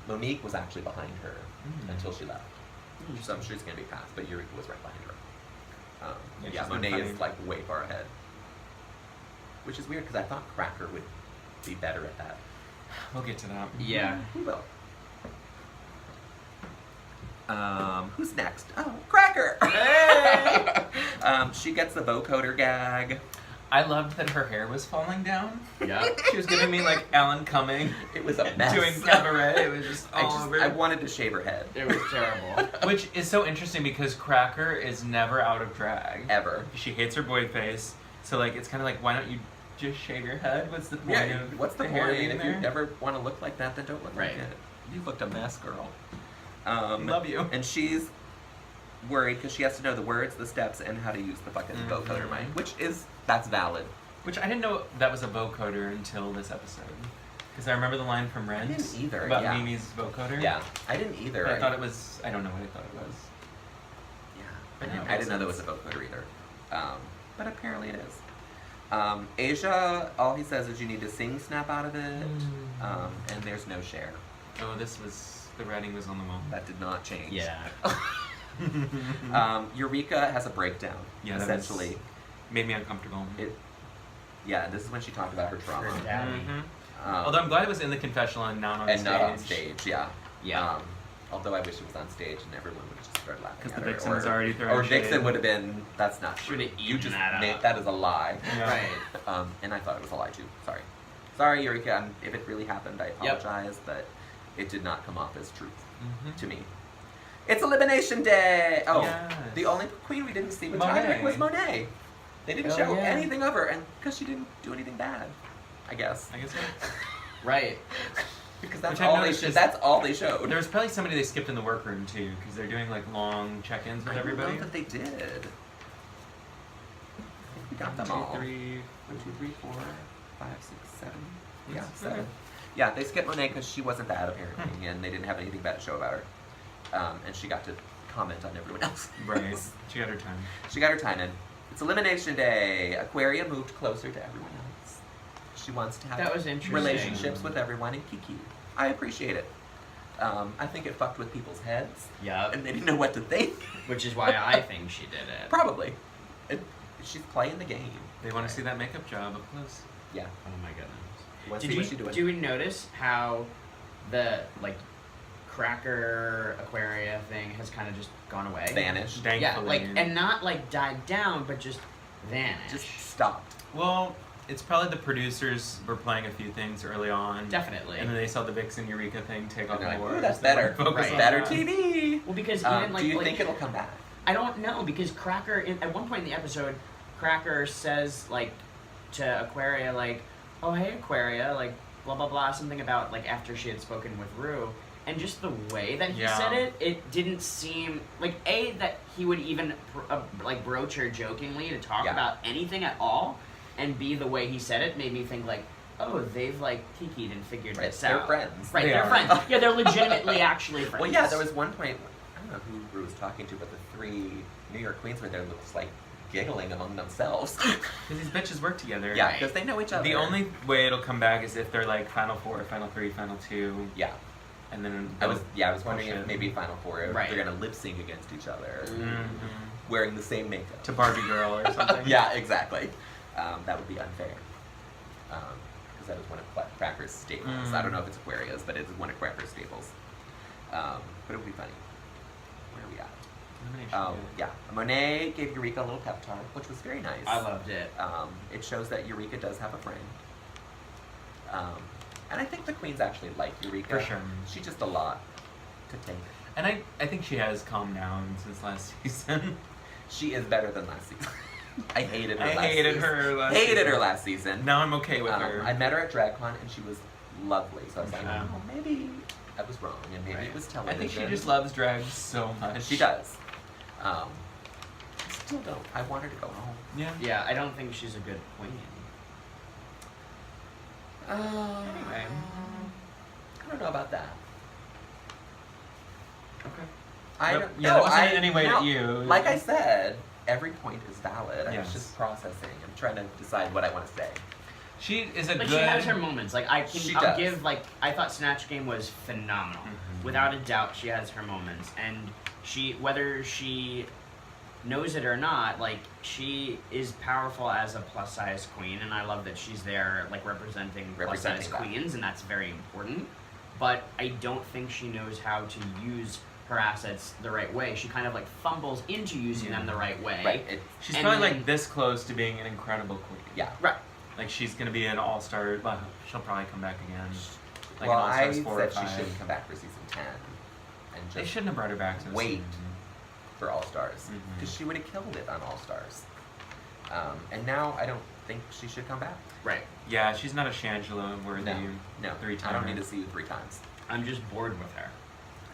Monique was actually behind her Mm. until she left. So I'm sure she's going to be passed, but Eureka was right behind her. Yeah, Yeah, she's been Monet funny. is like way far ahead. Which is weird because I thought Cracker would be better at that. We'll get to that. Yeah. We will. Who's next? Oh, Cracker! Hey! She gets the vocoder gag. I loved that her hair was falling down. Yeah. She was giving me like Alan Cumming It was a mess. doing cabaret. It was just all over. I wanted to shave her head. It was terrible. Which is so interesting because Cracker is never out of drag. Ever. She hates her boy face. So like it's kind of like, why don't you just shave your head? What's the point Yeah, of what's the hair point? being If there? you never want to look like that, then don't look Right. like it. You looked a mess, girl. Love you. And she's worried because she has to know the words, the steps, and how to use the fucking vocoder mic, that's valid. Which I didn't know that was a vocoder until this episode. Because I remember the line from Rent didn't either, about yeah. Mimi's vocoder. Yeah, I didn't either. But I thought it was, I don't know what I thought it was. Yeah, But I no, it didn't know there makes was a vocoder either. But apparently it is. Asia, all he says is you need to sing snap out of it, and there's no Cher. Oh, the writing was on the wall. That did not change. Yeah. Eureka has a breakdown, Yeah, that essentially. made me uncomfortable. Yeah, this is when she talked about her trauma. Her daddy. Although I'm glad it was in the confessional and not on and stage. not on stage, yeah. Yeah. Although I wish it was on stage and everyone would just start laughing Because at the her. Vixen was already throwing Or Vixen shade. would have been, that's not true. Should've You eaten just that made, up. that is a lie. Yeah. Right. And I thought it was a lie too. Sorry. Sorry, Eureka. If it really happened, I apologize, but it did not come off as truth to me. It's Elimination Day! Oh, Yes. the only queen we didn't see with Monet. Tyler was Monet. They didn't Oh, show yeah. anything of her, and because she didn't do anything bad, I guess. I guess so. Right. Because that's Which I all they noticed showed. is- That's all they showed. There was probably somebody they skipped in the workroom too, because they're doing like long check-ins with I don't everybody. know that they did. I think we got them 1, all. 2, 3. 1, 2, 3, 4, 5, 6, 7. Yeah, Yes, 7. okay. Yeah, they skipped Monet because she wasn't bad apparently, and they didn't have anything bad to show about her. And she got to comment on everyone else. Right. She got her time. She got her time in. It's Elimination Day. Aquaria moved closer to everyone else. She wants to have That was interesting. relationships with everyone in Kiki. I appreciate it. I think it fucked with people's heads, Yep. and they didn't know what to think. Which is why I think she did it. Probably. She's playing the game. They want to see that makeup job up close. Yeah. Oh my goodness. Let's Did see you what she's doing. do you notice how the Cracker Aquaria thing has kind of just gone away? Vanished. Thankfully. Yeah, and not died down, but just vanished. Just stopped. Well, it's probably the producers were playing a few things early on. Definitely. And then they saw the Vixen Eureka thing take off And they're like, more. ooh, that's so they better. focused Right. on Better that. TV. Well, because even Do you think it'll come back? I don't know, because Cracker at one point in the episode, Cracker says to Aquaria oh hey Aquaria, blah blah blah, something about after she had spoken with Rue, and just the way that he Yeah. said it didn't seem that he would even broach her jokingly to talk Yeah. about anything at all, and B, the way he said it made me think oh, they've kikied and figured Right, this they're out. friends. Right, They they're are. friends. Yeah, they're legitimately actually friends. Well, yeah, there was one point, I don't know who Rue was talking to, but the 3 New York queens were there looks giggling among themselves. Because these bitches work together. Yeah, because they know each other. The only way it'll come back is if they're Final 4, Final 3, Final 2, Yeah. and then I was wondering push if it. maybe Final 4, if Right. they're going to lip sync against each other, Mhm. wearing the same makeup. to Barbie Girl or something. Yeah, exactly. That would be unfair. Because that was one of Cracker's staples. I don't know if it's Aquaria's, but it's one of Cracker's staples. But it would be funny. Where are we at? Elimination Day. Yeah. Monet gave Eureka a little pep talk, which was very nice. I loved it. It shows that Eureka does have a friend. And I think the queens actually like Eureka. For sure. She's just a lot to take. And I think she has calmed down since last season. She is better than last season. I hated her. Hated her last season. Now I'm okay with her. I met her at DragCon and she was lovely. So I was like, Yeah. oh, maybe I was wrong, and maybe Right. it was I television. think she just loves drag so much. And she does. I still don't. I want her to go home. Yeah. Yeah, I don't think she's a good queen. Anyway. I don't know about that. Okay. I Nope. don't. Yeah, no, that wasn't I, in any way no, at you. Like I said, every point is valid. I was Yes. just processing. I'm trying to decide what I want to say. She is a But good. she has her moments. Like I'll does. give like I thought Snatch Game was phenomenal. Mhm. Without a doubt, she has her moments, and whether she knows it or not, like she is powerful as a plus size queen, and I love that she's there like representing plus size Representing that. queens, and that's very important. But I don't think she knows how to use her assets the right way. She kind of like fumbles into using them the right way. Right. She's And probably then- like this close to being an incredible queen. Yeah. Right. Like she's gonna be an all-star. Well, she'll probably come back again. Like Well, an I all-stars 4 or said 5. she shouldn't come back for season 10, and They just shouldn't have brought her back to the wait season. for All Stars Mhm. because she would have killed it on All Stars. And now I don't think she should come back. Right. Yeah, she's not a Shangela worthy. No, Three-timer. I don't need to see you 3 times. I'm just bored with her.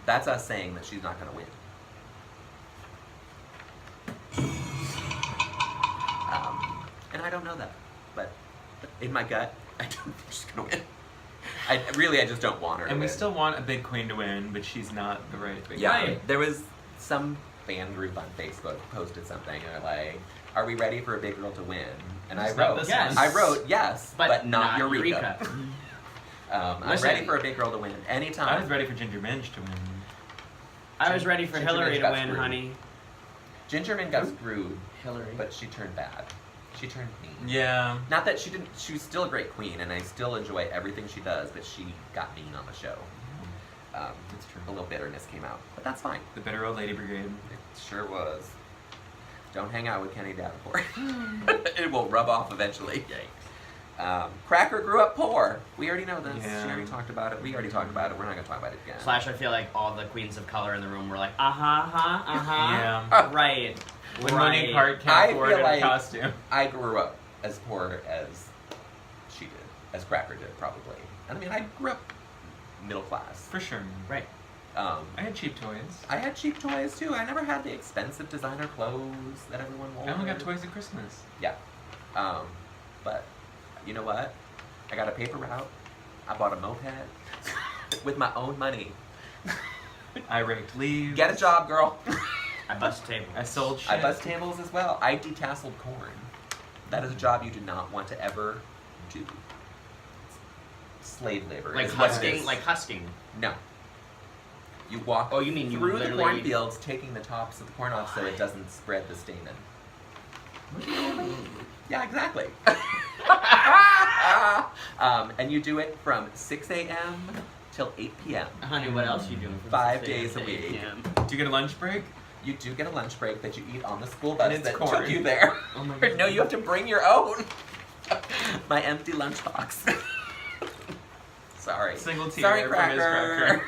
That's us saying that she's not going to win. And I don't know that, but in my gut, I don't think she's going to win. I just don't want her to And we win. still want a big queen to win, but she's not the right big Yeah, queen. there was some fan group on Facebook posted something, and they're like, "Are we ready for a big girl to win?" And It's not this Yes. I wrote yes, But not not Eureka. Eureka. I'm Listen. ready for a big girl to win anytime. I was ready for Ginger Minge to win. I was ready for Ginger Hillary Minge to got win, screwed. honey. Ginger Minge got screwed, Hillary. but she turned bad. She turned mean. Yeah. Not that she didn't. She was still a great queen, and I still enjoy everything she does. But she got mean on the show. That's true. A little bitterness came out, but that's fine. The bitter old lady brigade. It sure was. Don't hang out with Kenny Davenport. It will rub off eventually. Yikes. Cracker grew up poor. We already know this. Yeah. She already talked about it. We already talked about it. We're not going to talk about it again. Slash, I feel like all the queens of color in the room were like, uh-huh. Yeah. Right. When right. Monique Hart I can't afford feel a like- costume. I grew up as poor as she did, as Cracker did, probably. And I mean, I grew up middle class. For sure. Right. I had cheap toys. I had cheap toys too. I never had the expensive designer clothes that everyone wore. I only got toys at Christmas. Yeah. But you know what? I got a paper route. I bought a moped with my own money. I raked leaves. Get a job, girl. I bust tables. I sold shit. I bust tables as well. I detasseled corn. That is a job you do not want to ever do. Slave labor. Like is what it husking, is. like husking. No. You walk Oh, you mean you through the literally- cornfields, taking the tops of the corn off so it doesn't spread the stamen. Yeah, exactly. And you do it from 6 a.m. till 8 p.m. Honey, what else are you doing? From 5 6 a.m. days a to 8 week. p.m.? Do you get a lunch break? You do get a lunch break that you eat on the school bus And it's that corn. took you there. Oh my No, you have to bring your own. My empty lunchbox. Sorry. Single tear Sorry, from his Cracker.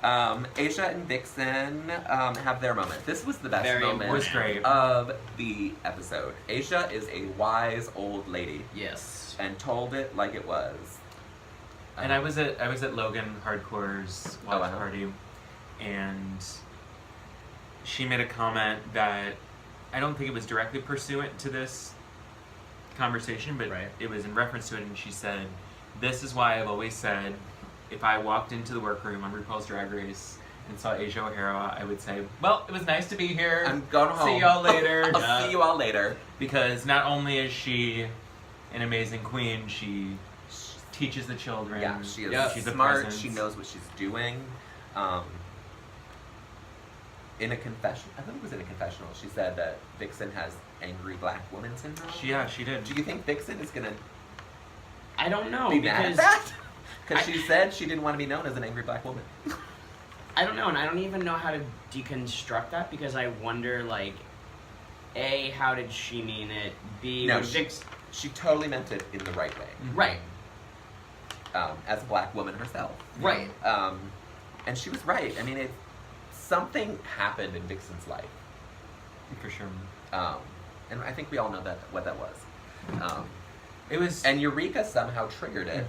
Cracker. Asia and Vixen have their moment. This was the best Very moment was great. of the episode. Asia is a wise old lady Yes. and told it like it was. And I was at Logan Hardcore's watch wow. party, and she made a comment that I don't think it was directly pursuant to this conversation, but Right. it was in reference to it, and she said, "This is why I've always said, if I walked into the workroom on RuPaul's Drag Race and saw Asia O'Hara, I would say, well, it was nice to be here. I'm going home. See y'all later." I'll see you all later. Because not only is she an amazing queen, she teaches the children. Yeah, she is She's a smart. presence. She knows what she's doing. In a confession, I think it was in a confessional, she said that Vixen has angry black woman syndrome. She did. Do you think Vixen is gonna I don't know be mad at because that? Because I- she said she didn't want to be known as an angry black woman. I don't know, and I don't even know how to deconstruct that because I wonder, like, A, how did she mean it? B, No, when Vix- She totally meant it in the right way. right, As a black woman herself. right. And she was right. I mean, something happened in Vixen's life. For sure. And I think we all know what that was. It was... And Eureka somehow triggered it,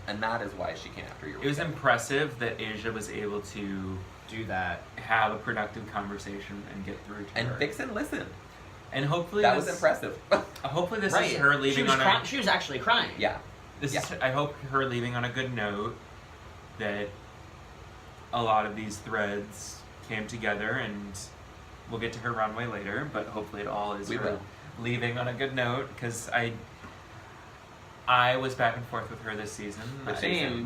and that is why she came after Eureka. It was impressive that Asia was able to do that, have a productive conversation, and get through to her. And Vixen listened. And hopefully that was impressive. Hopefully this is her leaving on a... She was actually crying. Yeah. I hope her leaving on a good note, that a lot of these threads came together, and we'll get to her runway later, but hopefully it all is her leaving on a good note, because I was back and forth with her this season.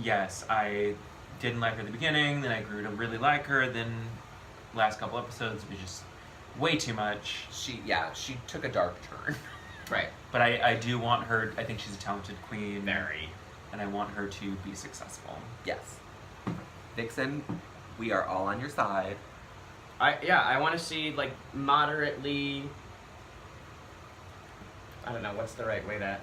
Yes, I didn't like her at the beginning, then I grew to really like her, then last couple episodes was just way too much. She took a dark turn. Right. But I do want her, I think she's a talented queen. Very. And I want her to be successful. Yes. Vixen, we are all on your side. I want to see, like, moderately... I don't know, what's the right way to...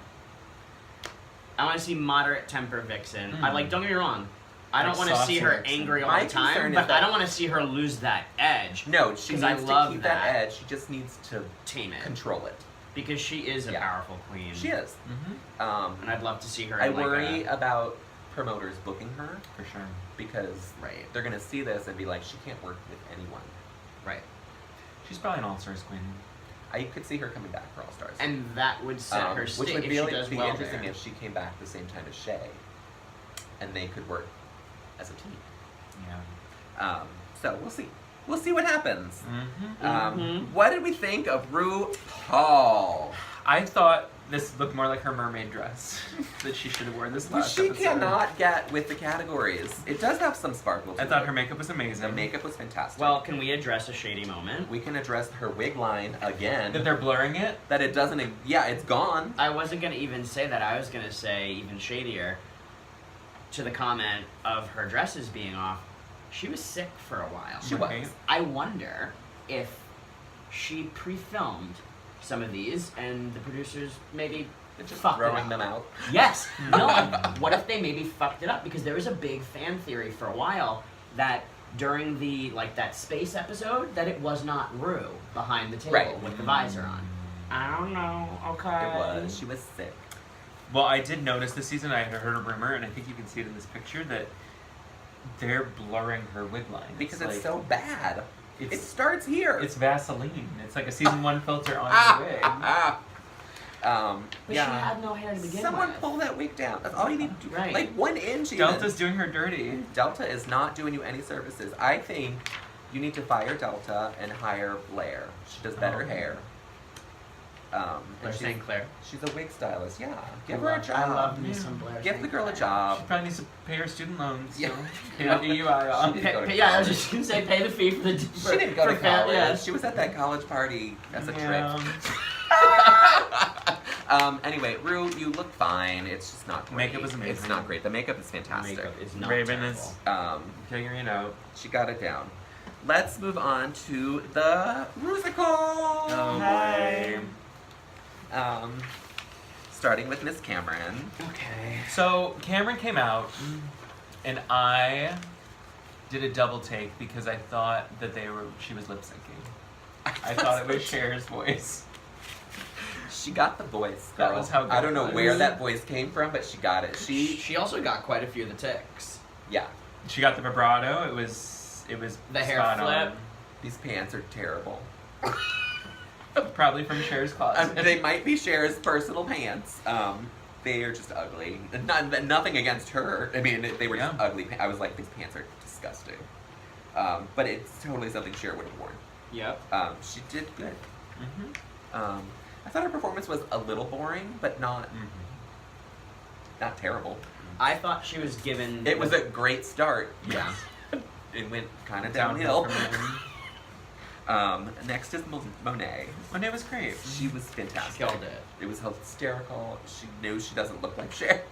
I want to see moderate temper Vixen. Don't get me wrong. I don't want to see her angry all the time, but I don't want to see her lose that edge. No, she needs to keep that edge. She just needs to tame it. Control it. Because she is a powerful queen. She is. And I'd love to see her I worry about promoters booking her. For sure. Because they're going to see this and be like, she can't work with anyone. Right. She's probably an All-Stars queen. I could see her coming back for All-Stars. And that would set her stage which would if be, she does be well interesting there. if she came back the same time as Shay. And they could work as a team. Yeah. So we'll see. We'll see what happens. What did we think of RuPaul? I thought this looked more like her mermaid dress that she should have worn this last episode. She cannot get with the categories. It does have some sparkle to it. I thought her makeup was amazing. The makeup was fantastic. Well, can we address a shady moment? We can address her wig line again. That they're blurring it? That it doesn't... Yeah, it's gone. I wasn't going to even say that. I was going to say, even shadier, to the comment of her dresses being off, she was sick for a while. She was. I wonder if she pre-filmed some of these and the producers maybe just fucked throwing it them up. out. Yes. No. What if they maybe fucked it up? Because there was a big fan theory for a while that during the that space episode that it was not Ru behind the table with the visor on. I don't know. Okay. It was. She was sick. Well, I did notice this season, I heard a rumor, and I think you can see it in this picture, that they're blurring her wig line. Because it's so bad. It starts here. It's Vaseline. It's like a season 1 filter on the wig. But she had no hair to begin Someone with. pull that wig down. That's all you need to do. Right. Like 1 inch even. Delta's doing her dirty. Delta is not doing you any services. I think you need to fire Delta and hire Blair. She does better hair. Blair St. Clair. She's a wig stylist, yeah. Give her a job. I love me some Blair Give St. the girl a Clair. job. She probably needs to pay her student loans. Yeah. So pay a DUI off. I was just going to say pay the fee for the... She didn't go to college. Yeah. She was at that college party as a trick. Anyway, Ru, you look fine. It's just not great. Makeup is amazing. It's not great. The makeup is fantastic. Makeup is not Raven terrible. is figuring it out. She got it down. Let's move on to the Rusical. Oh boy. Starting with Miss Cameron. Okay. So Cameron came out, and I did a double take because I thought that she was lip syncing. I thought it was Cher's voice. She got the voice. That was how good I don't know it was. where that voice came from, but she got it. She also got quite a few of the ticks. Yeah. She got the vibrato. It was the hair spot flip. on. These pants are terrible. Probably from Cher's closet. They might be Cher's personal pants. They are just ugly. Nothing against her. I mean, they were just ugly. I was like, these pants are disgusting. But it's totally something Cher would have worn. Yep. She did good. I thought her performance was a little boring, but not terrible. I thought she was given... It was a great start. Yeah. It went kind of downhill. from Next is Monet. Monet was great. She was fantastic. She killed it. It was hysterical. She knew she doesn't look like Cher.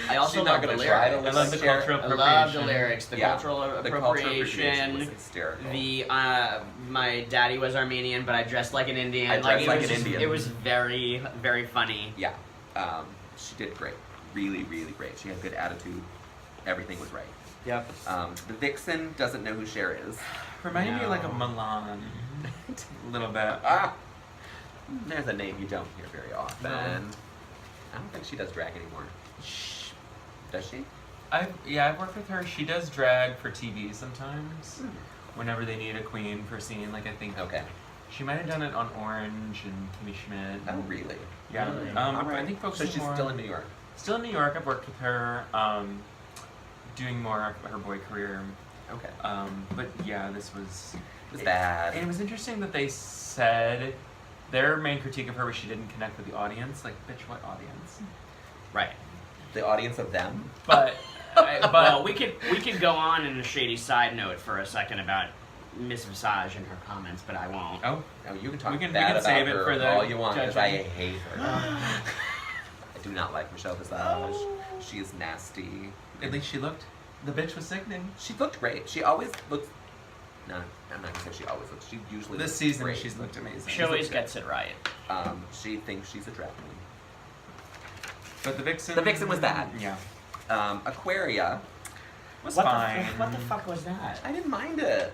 I also She's love not going the to try to lyrics. look I love like the Cher. cultural I appropriation. love the lyrics, the cultural appropriation, was hysterical. the my daddy was Armenian, but I dressed like an Indian. I dressed like it was an just- Indian. It was very, very funny. Yeah. She did great. Really, really great. She had good attitude. Everything was right. Yep. The Vixen doesn't know who Cher is. Reminded me of like a No. Milan. A little bit. There's a name you don't hear very often. No. I don't think she does drag anymore. Does she? I've worked with her. She does drag for TV sometimes. Whenever they need a queen for scene, like I think. Okay. She might have done it on Orange and Kimmy Schmidt. Oh, really? Yeah. Really? I think So focusing she's more still in New York. Still in New York. I've worked with her, doing more of her boy career. Okay. But yeah, this was. It was bad. And it was interesting that they said their main critique of her was she didn't connect with the audience. Like, bitch, what audience? Right. The audience of them? But, Well, we could go on in a shady side note for a second about Miss Visage and her comments, but I won't. Oh, No, you can talk We can bad about save it her for the all you want, because I judging. hate her. I do not like Michelle Visage. She is nasty. at least she looked. The bitch was sickening. She looked great. She always looks... No, I'm not going to say she always looks. She usually This looks season, great. she's looked amazing. She always gets it right. She thinks she's a drag queen. But the Vixen. The Vixen was bad. Yeah. Aquaria, Was What fine. what the fuck was that? I didn't mind it.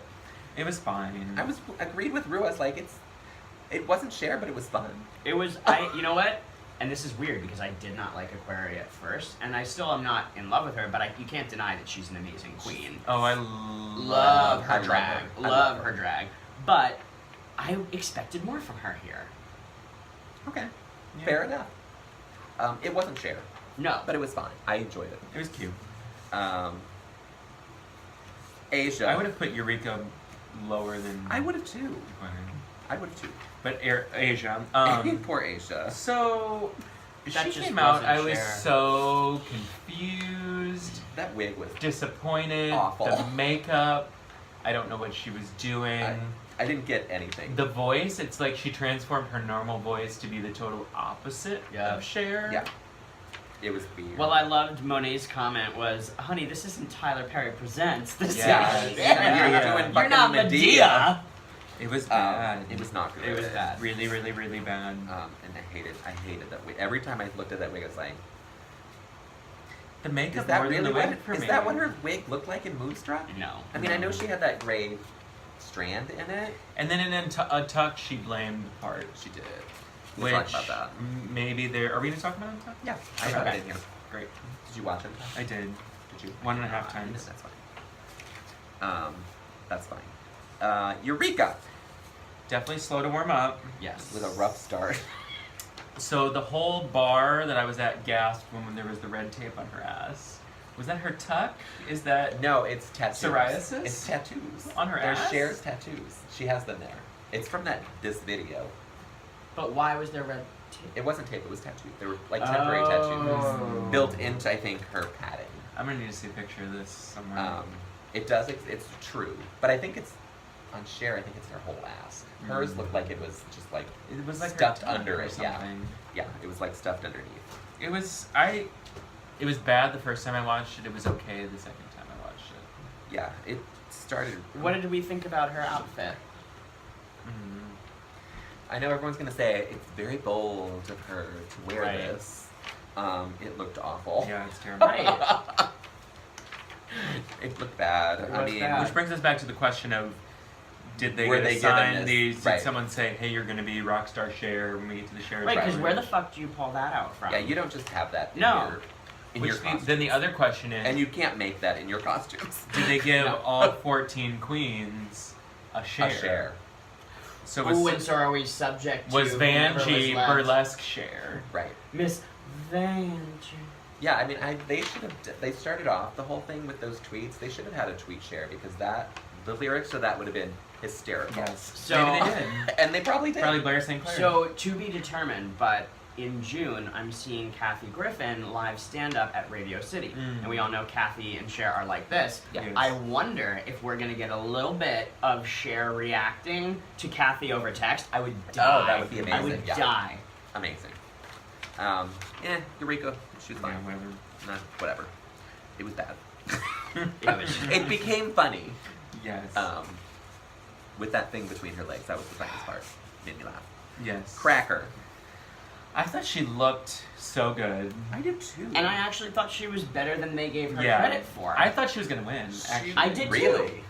It was fine. I was agreed with Rue. I was like, it wasn't Cher, but it was fun. It was you know what? And this is weird because I did not like Aquaria at first, and I still am not in love with her, but you can't deny that she's an amazing queen. Oh, I Love I her love drag. her. I Love love her her. drag. But I expected more from her here. Okay, Yeah. fair enough. It wasn't Cher, No. but it was fine. I enjoyed it. It was cute. Asia. I would have put Eureka lower than. I would have too. Aquaria. I would have too. But Asia. Poor Asia. So That she just came out. wasn't I was Cher. so confused, That wig was. disappointed. Awful. The makeup. I don't know what she was doing. I didn't get anything. The voice. It's like she transformed her normal voice to be the total opposite Yeah. of Cher. Yeah. It was weird. Well, I loved Monet's comment was, honey, this isn't Tyler Perry Presents. This Yes. is Yeah. You're doing You're fucking not Medea. It was bad. It was not good. It was bad. Really, really, really bad. And I hated that wig. Every time I looked at that wig, I was like, The makeup is that more really than the what? wig for Is me. that what her wig looked like in Moonstruck? No. I mean, I know she had that gray strand in it. And then in a tuck, she blamed the part. She did. Which Let's talk about that. maybe there. Are we gonna talk about it? Yeah, I have Okay. it in here. Great. Did you watch it? I did. Did you? 1.5 times. That's fine. That's fine. Eureka Definitely slow to warm up. Yes. with a rough start. So the whole bar that I was at gasped when there was the red tape on her ass. Was that her tuck? Is that No, it's tattoos. Psoriasis? It's tattoos. On her They're ass? Cher's tattoos. She has them there. It's from this video. But why was there red tape? It wasn't tape, it was tattoo. They were like temporary tattoos built into, I think, her padding. I'm gonna need to see a picture of this somewhere. It does, it's true. But I think it's, on Cher, I think it's her whole ass. Hers looked like it was just like It was like her stuffed tuck under or it, yeah. something. Yeah, it was like stuffed underneath. It was It was bad the first time I watched it. It was okay the second time I watched it. Yeah, it started. What did we think about her outfit? I know everyone's gonna say it's very bold of her to wear Right. this. It looked awful. Yeah, it's terrible. Right. It looked bad. It I was mean, bad. Which brings us back to the question of, did they Were get they given assigned this? these? Did Right. someone say, "Hey, you're going to be Rockstar Cher when we get to the Cher"? Right, because drama?" where the fuck do you pull that out from? yeah, you don't just have that in No. your in Which your means, costumes. then the other question is, And you can't make that in your costumes. did they give No. all 14 queens a Cher? A Cher. So Ooh, was and so are we subject to was whoever was Vanjie left? burlesque Cher? Right. Miss Vanjie. Yeah, I mean, they should have. They started off the whole thing with those tweets. They should have had a tweet share because the lyrics to that would have been hysterical. Yes. So- Maybe they did. And they probably did. Probably Blair St. Clair. So, to be determined, but in June, I'm seeing Kathy Griffin live stand-up at Radio City. Mm. And we all know Kathy and Cher are like this. Yeah. Yes. I wonder if we're going to get a little bit of Cher reacting to Kathy over text. I would die. Oh, that would be I amazing, would yeah. die. Amazing. Eureka. She was Yeah, fine. whatever. Nah, whatever. It was bad. It was- It became funny. Yes. With that thing between her legs. That was the funniest part. Made me laugh. Yes. Cracker. I thought she looked so good. I did too. And I actually thought she was better than they gave her Yeah. credit for. I thought she was gonna win. Actually, I did too. really.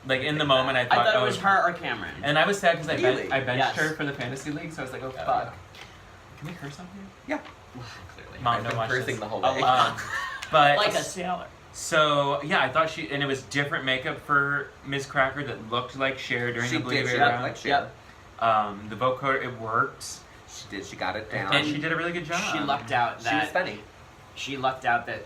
Like, in the think moment, I thought, I thought it was her or Cameron. And I was sad because Really? I benched Yes. her for the fantasy league, so I was like, oh, fuck. Can we curse on here? Yeah. Clearly. Mom, I've don't been watch cursing this. the whole A way. lot. But Like a sailor. so yeah, I thought and it was different makeup for Ms. Cracker that looked like Cher during She the Believe did. It She or looked Not. like Cher. The vocoder, it worked, She did. She got it down. and she did a really good job. She lucked out She was that funny. she lucked out that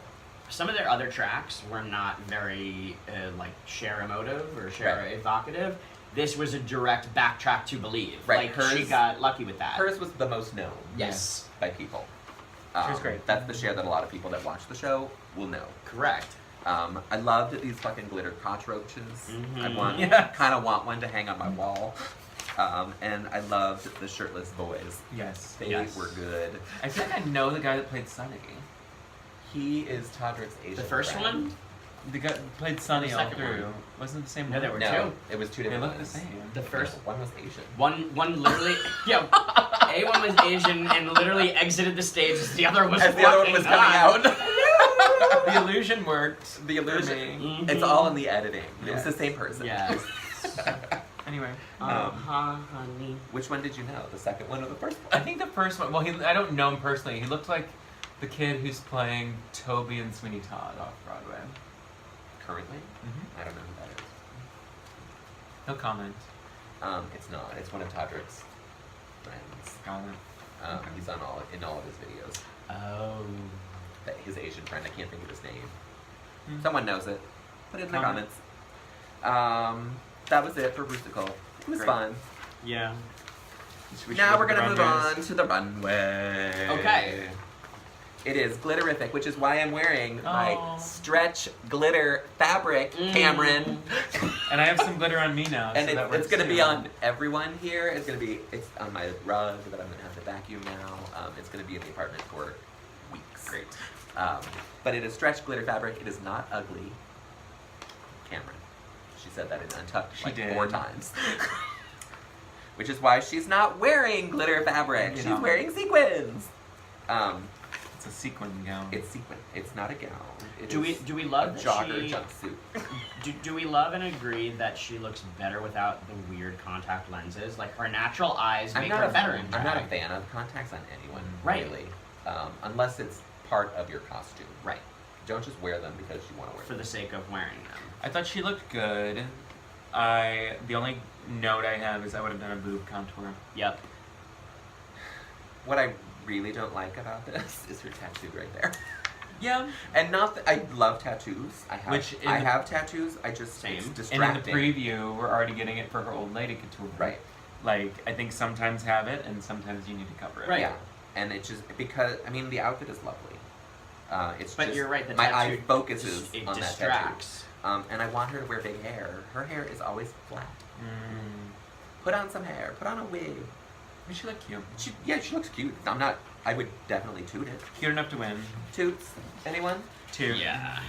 some of their other tracks were not very like Cher emotive or Cher Right. evocative. This was a direct backtrack to Believe. Right, Like she hers- got lucky with that. Hers was the most known. Yes. By people. She was great. That's the Cher that a lot of people that watch the show will know. Correct. I loved these fucking glitter cockroaches. Mhm. I Yes. kind of want one to hang on my wall. And I loved the shirtless boys. Yes. They Yes. were good. I feel like I know the guy that played Sonny. He is Todrick's Asian The first friend. one? The guy that played Sonny The all second through. one. Wasn't it the same No, one? there were No, two. it was two They different look the ones. same. The first One was Asian. one literally yeah. A1 was Asian and literally exited the stage as the other was As the other one walking was coming on. out. The illusion worked. The for illusion. me. Mhm. It's all in the editing. It was Yes. the same person. Yes. Anyway, Honey. Which one did you know? The second one or the first I one? think the first one. Well, I don't know him personally. He looked like the kid who's playing Toby and Sweeney Todd off Broadway. Currently? Mm-hmm. I don't know who that is. He'll comment. It's not. It's one of Todrick's friends. Got it. Okay. He's on in all of his videos. Oh. His Asian friend. I can't think of his name. Hmm. Someone knows it. Put it in the Comment. comments. That was it for Rusical. It was Great. fun. Yeah. Should we Now look we're at the gonna move runways? on to the runway. Okay. It is glitterific, which is why I'm wearing my Oh. stretch glitter fabric, Cameron. And I have some glitter on me now. And so that it's works gonna be too. on everyone here. It's on my rug that I'm gonna have to vacuum now. It's gonna be in the apartment for weeks. Great. But it is stretch glitter fabric. It is not ugly. Cameron. She said that in Untucked She like did. 4 times. Which is why she's not wearing glitter fabric. Get She's on. wearing sequins. It's a sequin gown. It's sequin. It's not a gown. It Do is we a love that jogger she jumpsuit. do we love and agree that she looks better without the weird contact lenses? Like her natural eyes make her better in drag. I'm not a fan of contacts on anyone, Right. really. Unless it's part of your costume. Right. Don't just wear them because you want to wear For them. the sake of wearing them. I thought she looked good. The only note I have is I would have done a boob contour. Yep. What I really don't like about this is her tattoo right there. Yeah. And not that I love tattoos. I Which have tattoos. I just Same. it's And distracting. in the preview, we're already getting it for her old lady couture. Right. Like, I think sometimes have it, and sometimes you need to cover it. Right. Yeah. And it just because the outfit is lovely. It's But just you're right, the my tattoo eye focuses it on that distracts. tattoo. And I want her to wear big hair. Her hair is always flat. Mm. Put on some hair. Put on a wig. She look cute. She looks cute. I would definitely toot it. Cute enough to win. Toots. Anyone? Two. Yeah.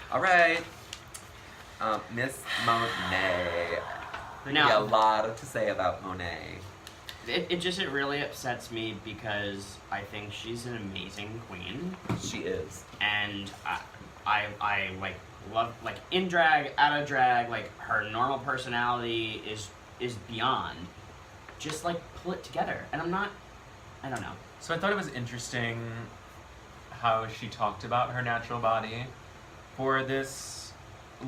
All right. Miss Monet. There'd be a Now, lot to say about Monet. it really upsets me because I think she's an amazing queen, She is. and I like love like in drag, out of drag, like her normal personality is beyond. Just like pull it together, and I don't know. So I thought it was interesting how she talked about her natural body for this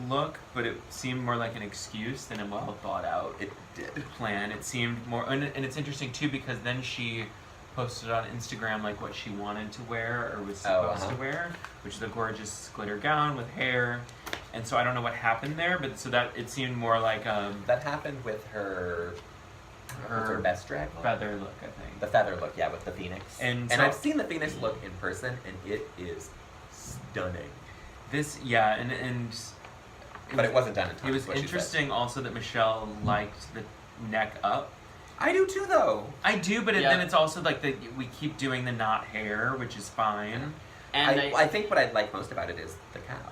look, but it seemed more like an excuse than a well thought out It did. plan. It seemed more, and it's interesting too because then she posted on Instagram like what she wanted to wear or was supposed to wear, which is a gorgeous glitter gown with hair. And so I don't know what happened there, but so that it seemed more like That happened with her her best drag look. feather look, I think. The feather look, yeah, with the phoenix. And And so- I've seen the phoenix look in person, and it is stunning. This, yeah, and But it wasn't done in time. It was is what she said. interesting also that Michelle liked the neck up. I do too, though. I do, but Yeah. then it's also like we keep doing the knot hair, which is fine. And I think what I like most about it is the cap.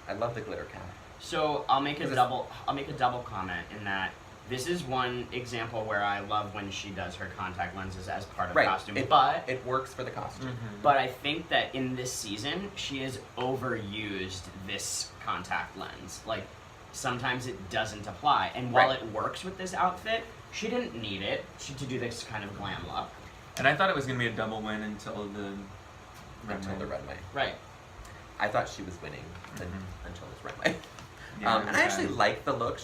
I love the glitter cap. So I'll make a Is this- double comment in that this is one example where I love when she does her contact lenses as part of Right. costume. It But works for the costume. but I think that in this season she has overused this contact lens. Like sometimes it doesn't apply. And while Right. it works with this outfit, she didn't need it to do this kind of glam look. And I thought it was going to be a double win until the runway. Right. I thought she was winning until this runway. Yeah, And I actually like the look.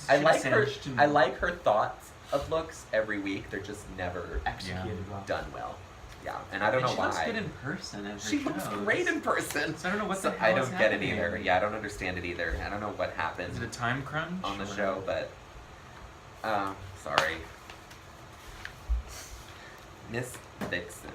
I She like her. cinched and- I like her thoughts of looks every week. They're just never Executed well. done well. Yeah, and I don't know she why. looks good in person. At her She looks shows. great in person. So I don't know what So the hell I is don't get it happening. either. Yeah, I don't understand it either. I don't know what happened Is it a time crunch on the or- show, but sorry, Miss Vixen.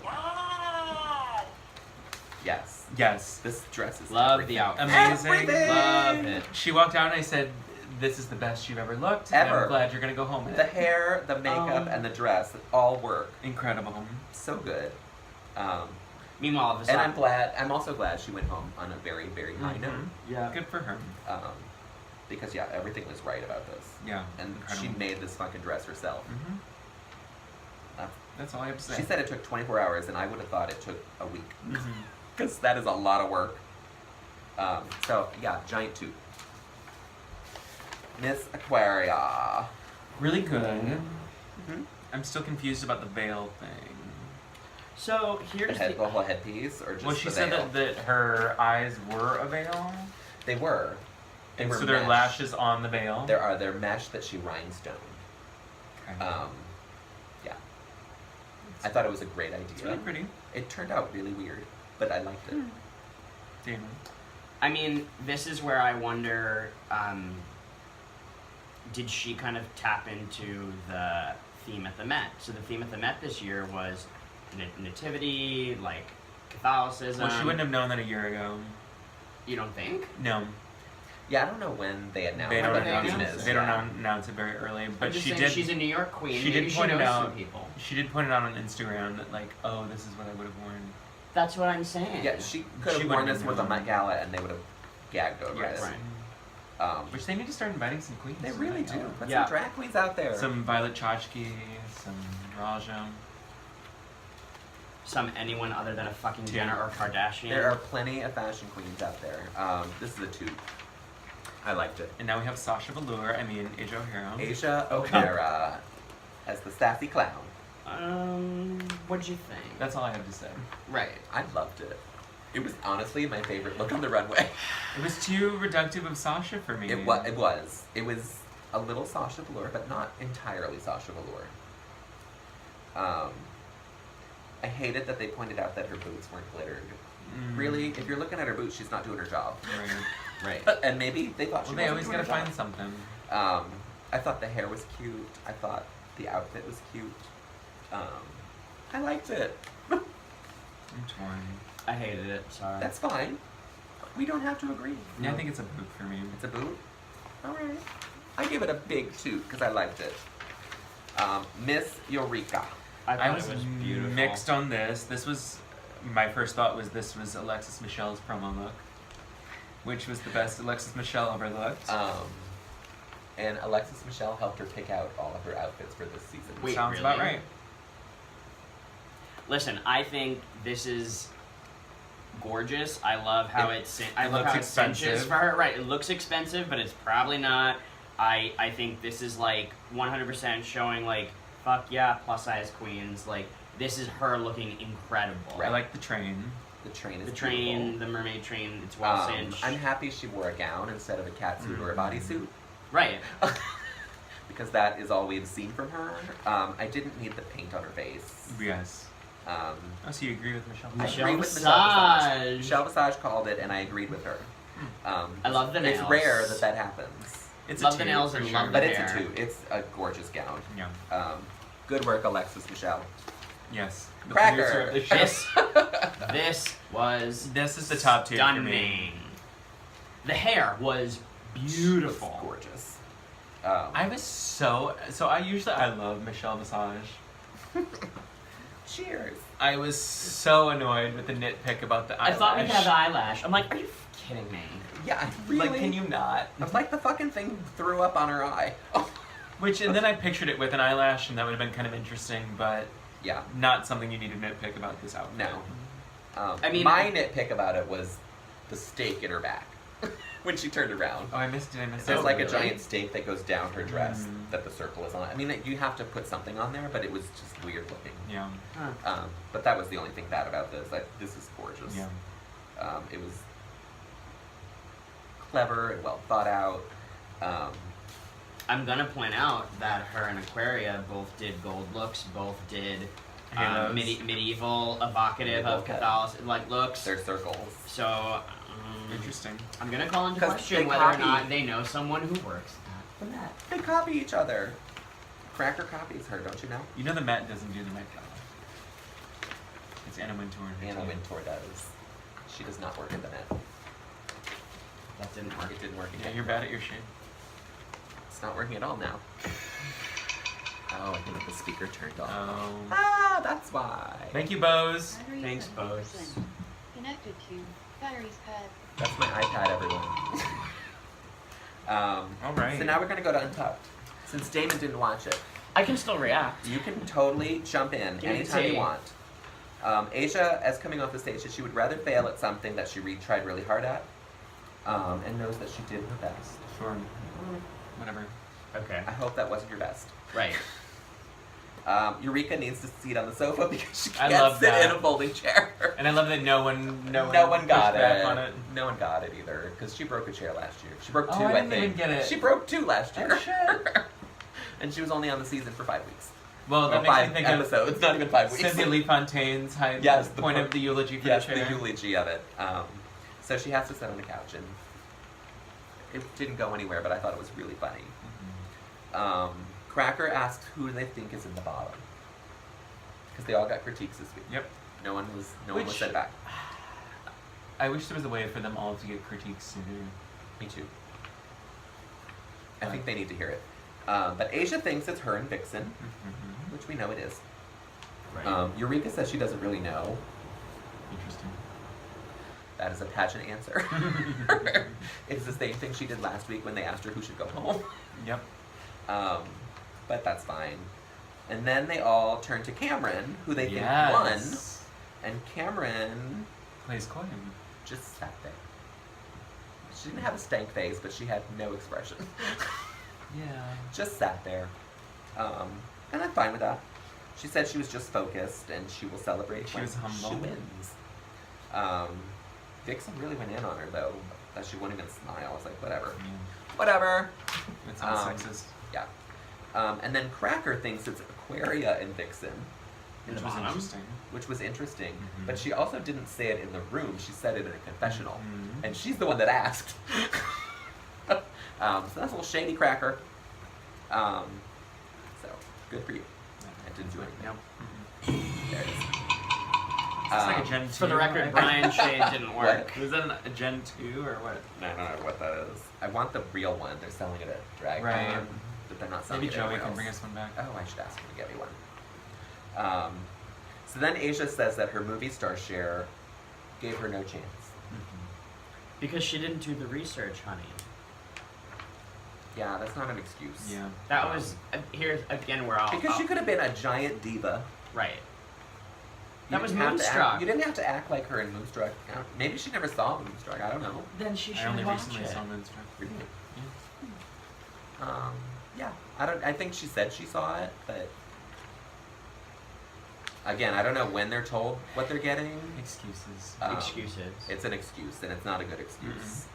Yes, Yes. this dress is Love everything. the outfit. Amazing. Everything! Love it. She walked out and I said, "This is the best you've ever looked. And Ever. I'm glad you're gonna go home with The it." hair, the makeup, and the dress all work Incredible. so good. Meanwhile, all of a And sudden, I'm glad. I'm also glad she went home on a very, very high Mhm. note. yeah. Good for her. Because yeah, everything was right about this, Yeah. and Incredible. she made this fucking dress herself. Mhm. Uh, That's all I have to say. She said it took 24 hours, and I would have thought it took a week, Mhm. because that is a lot of work. So yeah, giant toot. Miss Aquaria. Really good. Mhm. I'm still confused about the veil thing. So The here's the whole headpiece, or just Well, she the said veil? that her eyes were a veil, They were. They and were so there are mesh. lashes on the veil. They're mesh that she rhinestone. Okay. Yeah. I thought it was a great idea. It's really pretty. It turned out really weird, but I liked it. Damon. I mean, this is where I wonder, did she kind of tap into the theme at the Met? So the theme at the Met this year was nativity, like Catholicism. Well, she wouldn't have known that a year ago. You don't think? No, Yeah, I don't know when they announced they don't But what they the theme announce. is. They don't Yeah. announce it very early. But I'm just she saying, did. she's a New York queen. She Maybe did point it knows out. some people. She did point it out on Instagram that like, oh, this is what I would have worn. That's what I'm saying. Yeah, she could She have worn wouldn't this have with a known. Met Gala, and they would have gagged over Yes. it. Right. Which they need to start inviting some queens. They to really that do. gala. Put Yeah. some drag queens out there. Some Violet Chachki, some Raja. Some anyone other than a fucking Yeah. Jenner or Kardashian. There are plenty of fashion queens out there. This is a toot. I liked it. And now we have Sasha Velour. Asia O'Hara. Asia O'Hara as the sassy clown. What'd you think? That's all I have to say. right. I loved it. It was honestly my favorite look on the runway. It was too reductive of Sasha for me. It was. It was. It was a little Sasha Velour, but not entirely Sasha Velour. I hated that they pointed out that her boots weren't glittered. Mm. Really, if you're looking at her boots, she's not doing her job. Right. Right. And maybe they thought she Well, they always wasn't doing gotta her find something. job. I thought the hair was cute. I thought the outfit was cute. I liked it. I'm torn. I hated it. Sorry. That's fine. We don't have to agree. Yeah, I think it's a boot for me. It's a boot? Alright. I give it a big toot because I liked it. Miss Eureka. I thought I was it was beautiful. mixed on this. This was my first thought was this was Alexis Michelle's promo look, which was the best Alexis Michelle ever looked. And Alexis Michelle helped her pick out all of her outfits for this season. Wait, Sounds really? about right. Listen, I think this is gorgeous. I love how It I love looks how it cinches expensive. for her. Right, it looks expensive, but it's probably not. I think this is like 100% showing like fuck yeah, plus size queens. Like this is her looking incredible. I like the train. The train is the train, beautiful. the mermaid train. It's well cinched. I'm happy she wore a gown instead of a catsuit or a bodysuit. Right. Because that is all we've seen from her. I didn't need the paint on her face. Yes. Um, Oh, so you agree with Michelle? I Michelle agree with Visage. Michelle Visage. Michelle Visage called it, and I agreed with her. I love the nails. It's rare that happens, It's Love a the two, nails for and sure. love but the it's hair. a two. It's a gorgeous gown. Yeah. Good work, Alexis Michelle. Yes. The Cracker. producer of the show. This was This is the top tier for me. stunning. The hair was beautiful. It's gorgeous. I was so I love Michelle Visage. Cheers. I was so annoyed with the nitpick about the eyelash. I thought we could have the eyelash. I'm like, are you kidding me? Yeah, really. Like, can you not? It's like the fucking thing threw up on her eye. And then I pictured it with an eyelash, and that would have been kind of interesting, but Yeah. not something you need to nitpick about this outfit. No. I mean- my nitpick about it was the stake in her back. when she turned around. Oh, did I miss There's that? like a really? giant stake that goes down her dress Mm. that the circle is on. I mean, you have to put something on there, but it was just weird looking. Yeah. But that was the only thing bad about this. This is gorgeous. Yeah. It was clever and well thought out. I'm gonna point out that her and Aquaria both did gold looks, both did Halos. medieval, evocative of Okay. Catholicism looks. They're circles. So Interesting. I'm gonna call into 'Cause question they whether or copy- not they know someone who works at the Met. They copy each other. Cracker copies her, don't you know? You know the Met doesn't do the Met Gala. It's Anna Wintour and her Anna team. Wintour does. She does not work at the Met. That didn't work. It didn't work Yeah, again. you're bad at your shit. It's not working at all now. Oh, I think the speaker turned off. Oh. Ah, that's why. Thank you, Bose. Batteries Thanks, at Bose. 100%. Connected to batteries pad. That's my iPad, everyone. All right. So now we're gonna go to Untucked. Since Damon didn't watch it, I can still react. you can totally jump in Give me anytime you tea. want. Asia, as coming off the stage, said she would rather fail at something that she tried really hard at, and knows that she did her best. Sure. Whatever. Okay. I hope that wasn't your best. Right. Eureka needs to sit on the sofa because she I can't love sit that. in a folding chair. And I love that no one got pushed back it. on it. No one got it either because she broke a chair last year. She broke Oh, two, I I didn't think. even get it. She broke 2 last year. Oh, shit. And she was only on the season for 5 weeks. Well, Or that makes 5 me think episodes, not even 5 of weeks. Cynthia Lee Fontaine's Yes, the point point- of the eulogy for Yes, the the chair. eulogy of it. So she has to sit on the couch, and it didn't go anywhere, but I thought it was really funny. Mhm. Cracker asked who they think is in the bottom. Because they all got critiques this week. Yep. No one was Which- sent back. I wish there was a way for them all to get critiques sooner. Me too. I think they need to hear it. But Asia thinks it's her and Vixen, Mm-hmm. which we know it is. Right. Eureka says she doesn't really know. Interesting. That is a pageant answer. It's the same thing she did last week when they asked her who should go home. Yep. But that's fine. And then they all turn to Cameron, who they think won. Yes. And Cameron Plays coy. just sat there. She didn't have a stank face, but she had no expression. Yeah. Just sat there. And I'm fine with that. She said she was just focused and she will celebrate She when was humble. she wins. Vixen really went in on her though, that she wouldn't even smile. I was like, whatever. Yeah. Whatever. It's not sexist. Yeah. And then Cracker thinks it's Aquaria and Vixen, In Which the was bottom? interesting. which was interesting. Mhm. But she also didn't say it in the room. She said it in a confessional. Mhm. And she's the one that asked. So that's a little shady, Cracker. So, good for you. I didn't do anything. Nope. Mhm. There it is. It's like a Gen 2. For the record, Brian Shade didn't work. Was that a Gen 2 or what? I don't know what that is. I want the real one. They're selling it at Drag Right. Con, but they're not selling Maybe it Joey anywhere can else. bring us one back. Oh, I should ask him to get me one. So then Asia says that her movie star Cher gave her no chance. Because she didn't do the research, honey. Yeah, that's not an excuse. Yeah. That was here's again where I'll Because she could have been a giant diva. right. You That was didn't have to act- Moonstruck. You didn't have to act like her in Moonstruck. Maybe she never saw Moonstruck. I don't know. Then she I should only watch recently it. saw Moonstruck. Really? Yeah. Yeah. I think she said she saw it, but again, I don't know when they're told what they're getting. Excuses. Excuses. It's an excuse, and it's not a good excuse.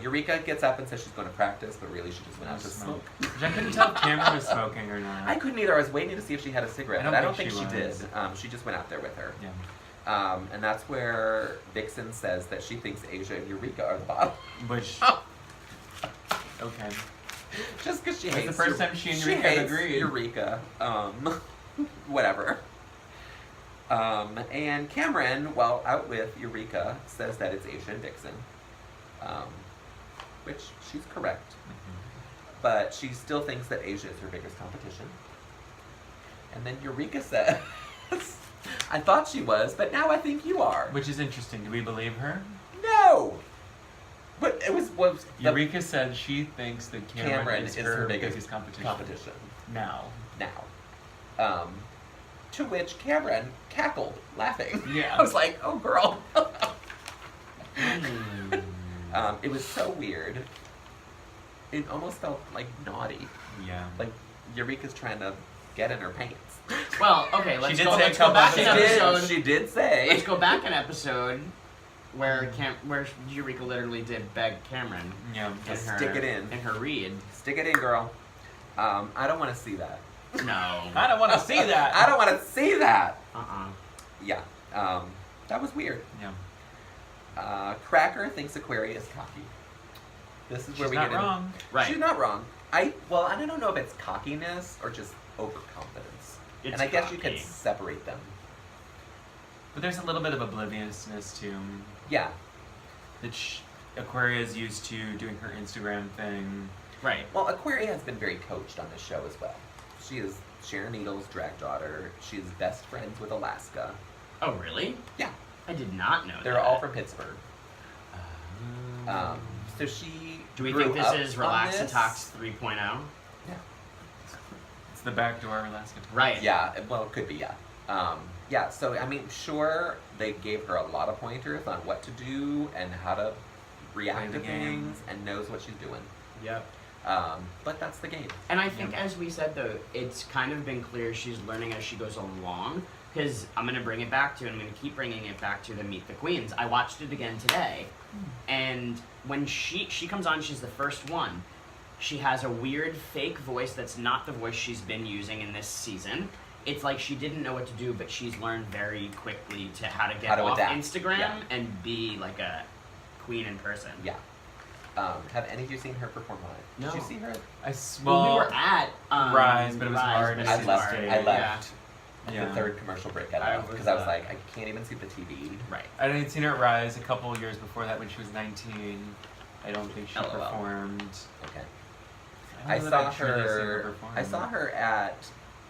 Eureka gets up and says she's going to practice, but really she just went out to smoke. Which I couldn't tell if Cameron was smoking or not. I couldn't either. I was waiting to see if she had a cigarette, I but don't I don't think think she she did. was. She just went out there with her. Yeah. And that's where Vixen says that she thinks Asia and Eureka are the bottom. Which. Okay. Just because she It's hates the first time she and Eureka hates have agreed. Eureka. Whatever. And Cameron, while out with Eureka, says that it's Asia and Vixen. Which she's correct. Mm-hmm. But she still thinks that Asia is her biggest competition. And then Eureka says, I thought she was, but now I think you are. Which is interesting. Do we believe her? No! But it was the Eureka said she thinks that Cameron is her biggest competition. now. Now. To which Cameron cackled, laughing. Yeah. I was like, oh girl. It was so weird. It almost felt like naughty. Yeah. Like Eureka's trying to get in her pants. Well, okay, let's did go, say let's a go couple back an episodes. episode. She did say. Let's go back an episode where Eureka literally did beg Cameron Yeah. Just stick it in. her read. Stick it in, girl. I don't want to see that. No. I don't want to see that. I don't want to see that. Uh-uh. Yeah. That was weird. Yeah. Cracker thinks Aquaria is cocky. This is where She's we not get in. wrong. Right. She's not wrong. I don't know if it's cockiness or just overconfidence. It's and I guess you cocky. could separate them. But there's a little bit of obliviousness too. Yeah. That Aquaria is used to doing her Instagram thing. Right. Well, Aquaria has been very coached on this show as well. She is Sharon Needles' drag daughter. She's best friends with Alaska. Oh, really? Yeah. I did not know They're that. all from Pittsburgh. So she Do we grew think this up is on Relax this. and Talks 3.0? Yeah. It's the backdoor Alaska. Right. Yeah, well, it could be, yeah. Yeah, so, I mean, sure, they gave her a lot of pointers on what to do and how to react Play to the game. things and knows what she's doing. Yep. But that's the game. And I think, as we said, though, it's kind of been clear she's learning as she goes along. Because I'm going to bring it back to, and I'm going to keep bringing it back to the Meet the Queens. I watched it again today. And when she comes on, she's the first one. She has a weird fake voice that's not the voice she's been using in this season. It's like she didn't know what to do, but she's learned very quickly how to get off adapt. Instagram Yeah. and be like a queen in person. Yeah. Have any of you seen her perform live? Did No. you see her? Well, we were at Rise, but it was hard but to it I was left. hard. I left. Yeah. The third commercial break I I left was, because I was like, I can't even see the TV. Right. I had seen her at Rise a couple of years before that when she was 19. I don't think she LOL. performed. Okay. I I don't know saw that I've truly seen her. perform. I saw her at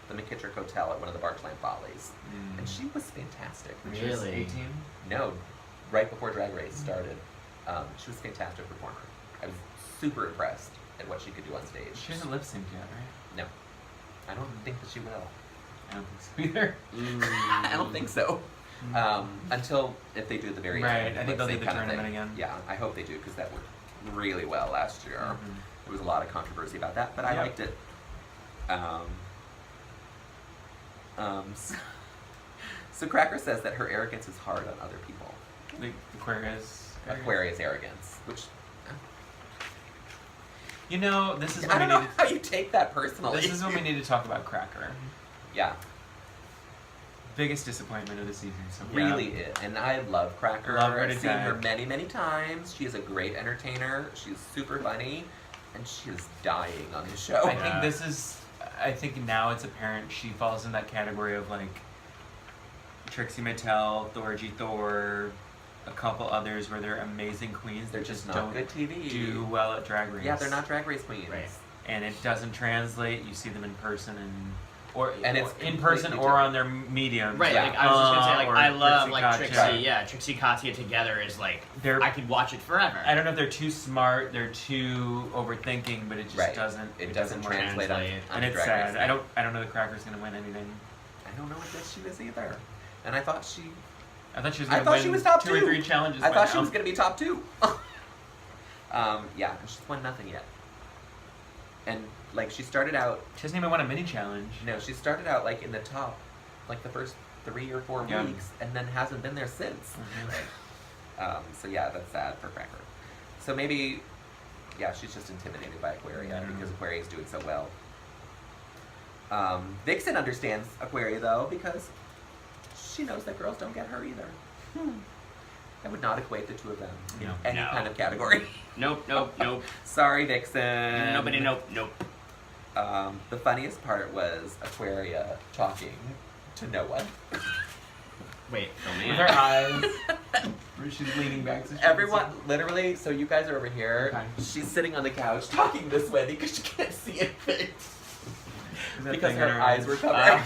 the McKittrick Hotel at one of the Bargeland Follies, Mm. and she was fantastic. When she was Really? 18? No, right before Drag Race started, she was a fantastic performer. I was super impressed at what she could do on stage. She hasn't lip synced yet, right? No, I don't think that she will. I don't think so either. I don't think so. Until if they do the very Right, end. I think they'll lip do sync the kind of tournament thing. again. Yeah, I hope they do because that worked really well last year. Mhm. There was a lot of controversy about that, but I Yep. liked it. So Cracker says that her arrogance is hard on other people. The Aquarius. Aquarius arrogance, which You know, this is I when we don't know need how you take that personally. This is when we need to talk about Cracker. Yeah, Biggest disappointment of the season so far. really is. And I love Cracker. Love her to I've seen her death. many, many times. She is a great entertainer. She's super funny, and she is dying on the show. I think this is. I think now it's apparent she falls in that category of like Trixie Mattel, Thorgy Thor, a couple others where they're amazing queens. They're that just don't not good TV. do well at Drag Race. Yeah, they're not Drag Race queens. Right. And it doesn't translate. You see them in person And it's in person completely or on their mediums. Right, Yeah. like I was just gonna say, like Or I love Trixie like Katya. Trixie, yeah, Trixie Katya together is like They're- I could watch it forever. I don't know if they're too smart, they're too overthinking, but it just Right. doesn't. It doesn't work. translate on And it's Drag sad. Race. I don't know the Cracker's gonna win anything. I don't know what this she is either. And I thought she I thought she was I gonna thought win she was top 2 or two. 3 challenges. I by thought she now. was gonna be top 2. Yeah, and she's won nothing yet. And like she started out She hasn't even won a mini challenge. she started out like in the top like the first 3 or 4 Yeah. weeks and then hasn't been there since. So yeah, that's sad for Cracker. So maybe she's just intimidated by Aquaria I don't because know. Aquaria is doing so well. Vixen understands Aquaria though because she knows that girls don't get her either. I would not equate the two of them in No. any No. kind of category. Nope, nope, nope. Sorry, Vixen. Nobody, nope, nope. The funniest part was Aquaria talking to no one. Wait, oh With man. her eyes, where she's leaning back. So she can Everyone, literally, so you guys are over here. Okay. She's sitting on the couch talking this way because she can't see anything. see- Because thing her in eyes were covered.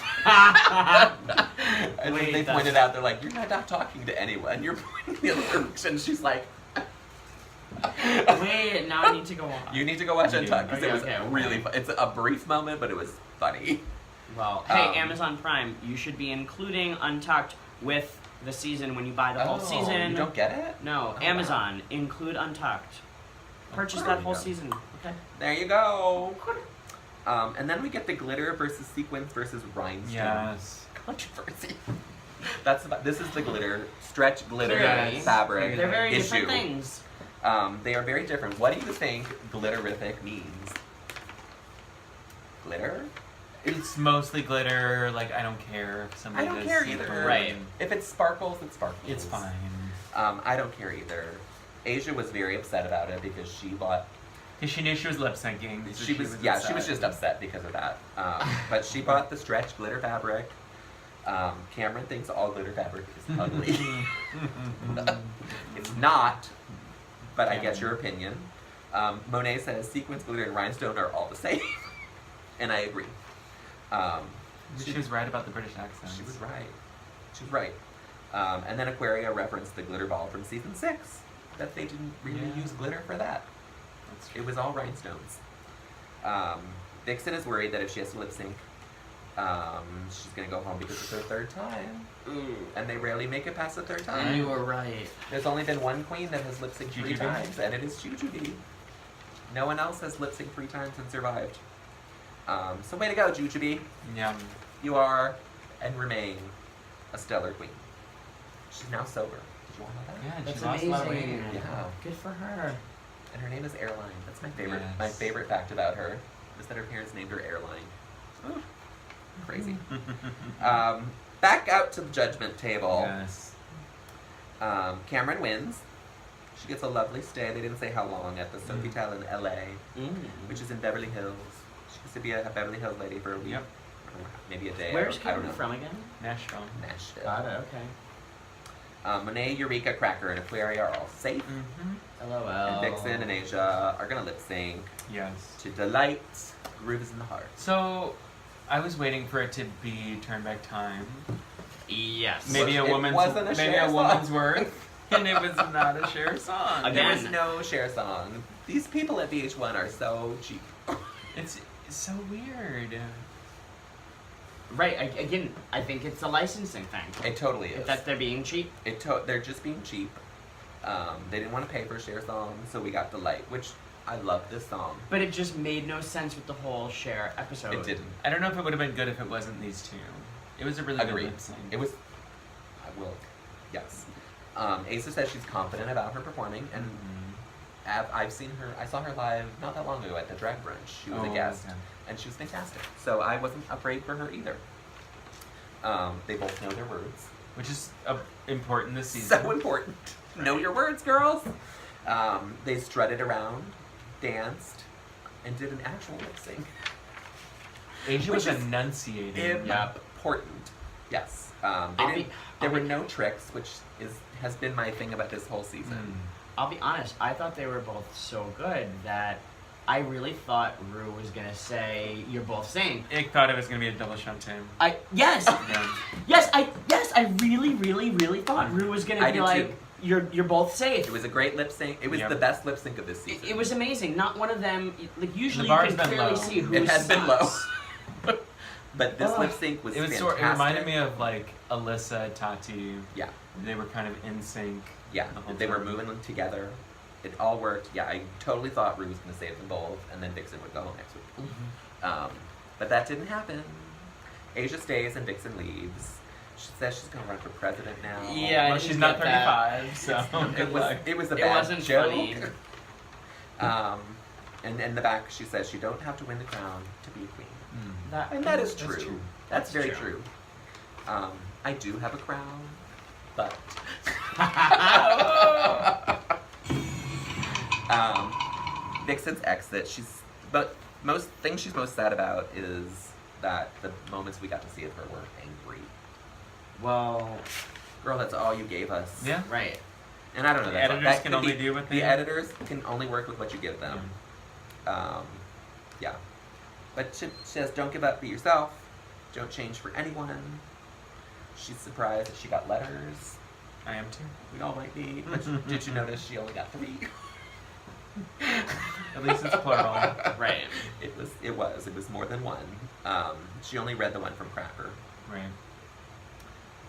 And Wait, then they that's- pointed out, they're like, you're not talking to anyone. You're pointing the other direction. She's like, Wait, now I need to go on. you need to go watch You do. Untucked because Okay, it was okay. really fun. It's a brief moment, but it was funny. Well, hey, Um, Amazon Prime, you should be including Untucked with the season when you buy the whole season. You don't get it? No, Oh, Amazon, include Untucked. Purchase that whole season. Okay. There you go. And then we get the glitter versus sequins versus rhinestone. Yes. Controversy. This is the glitter, stretch glitter Clearly. fabric They're very issue. different things. They are very different. What do you think glitterific means? Glitter? It's mostly glitter. Like, I don't care if somebody I don't does care sequins. either. Right. If it sparkles, it sparkles. It's fine. I don't care either. Asia was very upset about it because she bought. Because she knew she was lip syncing. So She was just upset because of that. But she bought the stretch glitter fabric. Cameron thinks all glitter fabric is ugly. It's not, but I get your opinion. Monet says sequins, glitter, and rhinestone are all the same, and I agree. She was right about the British accent. She was right. She was right. And then Aquaria referenced the glitter ball from season 6. That they didn't really use glitter for that. That's true. It was all rhinestones. Vixen is worried that if she has to lip sync, she's gonna go home because it's her third time. And they rarely make it past the third time. And you were right. There's only been one queen that has lip synced 3 Jujubee? times, and it is Jujubee. No one else has lip synced 3 times and survived. So way to go, Jujubee. Yeah. You are and remain a stellar queen. She's now sober. Did you want to know that? Yeah, That's she lost a lot of weight. amazing. Yeah. Good for her. And her name is Airline. That's my favorite. Yes. My favorite fact about her is that her parents named her Airline. Ooh, crazy. Back out to the judgment table. Yes. Cameron wins. She gets a lovely stay. They didn't say how long at the Sofitel in LA, which is in Beverly Hills. She gets to be a Beverly Hills lady for a week. Yep. Or maybe a day. Where's I don't Cameron know. from again? Nashville. Nashville. Got it, okay. Monet, Eureka, Cracker, and Aquaria are all safe. Mm-hmm. LOL. And Vixen and Asia are gonna lip sync Yes. to Delight, Grooves in the Heart. So, I was waiting for it to be Turn Back Time. Yes. Maybe a It woman's wasn't a Cher song. woman's worth, and it was not a Cher song. Again. There was no Cher song. These people at VH1 are so cheap. It's so weird. Right, again, I think it's a licensing thing. It totally is. That they're being cheap. They're just being cheap. They didn't want to pay for a Cher song, so we got Delight, which I love this song. But it just made no sense with the whole Cher episode. It didn't. I don't know if it would have been good if it wasn't these two. It was a really good Agreed. lip sync. It was. I will. Yes. Asa says she's confident about her performing, and I've seen her. I saw her live not that long ago at the Drag Brunch. She was a guest, okay. and she was fantastic. So I wasn't afraid for her either. They both know their words. Which is important this season. So important. Know your words, girls. They strutted around, danced, and did an actual lip sync. Asia Which was is enunciating. Important. Yes. There were no tricks, which has been my thing about this whole season. I'll be honest, I thought they were both so good that I really thought Ru was gonna say, "You're both saying." I thought it was gonna be a double shantae. Yes, Yeah. I really thought Ru was gonna I be did like, too. "You're both safe." It was a great lip sync. It was Yep. the best lip sync of this season. It was amazing. Not one of them. Like usually, The bar's you can been clearly low. see who It has been low. sucks. But this lip sync was It was fantastic. it reminded me of like Alyssa, Tati. Yeah. They were kind of in sync. Yeah, the whole they were time. moving them together. It all worked. Yeah, I totally thought Ru was going to save them both, and then Vixen would go home next week. But that didn't happen. Asia stays and Vixen leaves. She says she's going to run for president now. Yeah, I Well, didn't she's not get that. 35, so It good was luck. it was a It bad wasn't joke. funny. And in the back she says you don't have to win the crown to be a queen. And that is true. That's true. That's very true. true. I do have a crown, but Vixen's exit. But most thing she's most sad about is that the moments we got to see of her were angry. Well, Girl, that's all you gave us. Yeah. right. And I don't know. The that's editors that can could only be- do what they the do. editors can only work with what you give them. Yeah. But she says, don't give up, be yourself. Don't change for anyone. She's surprised that she got letters. I am too. We all might be. But did you notice she only got 3? At least it's plural. Right. It was more than one. She only read the one from Cracker. Right.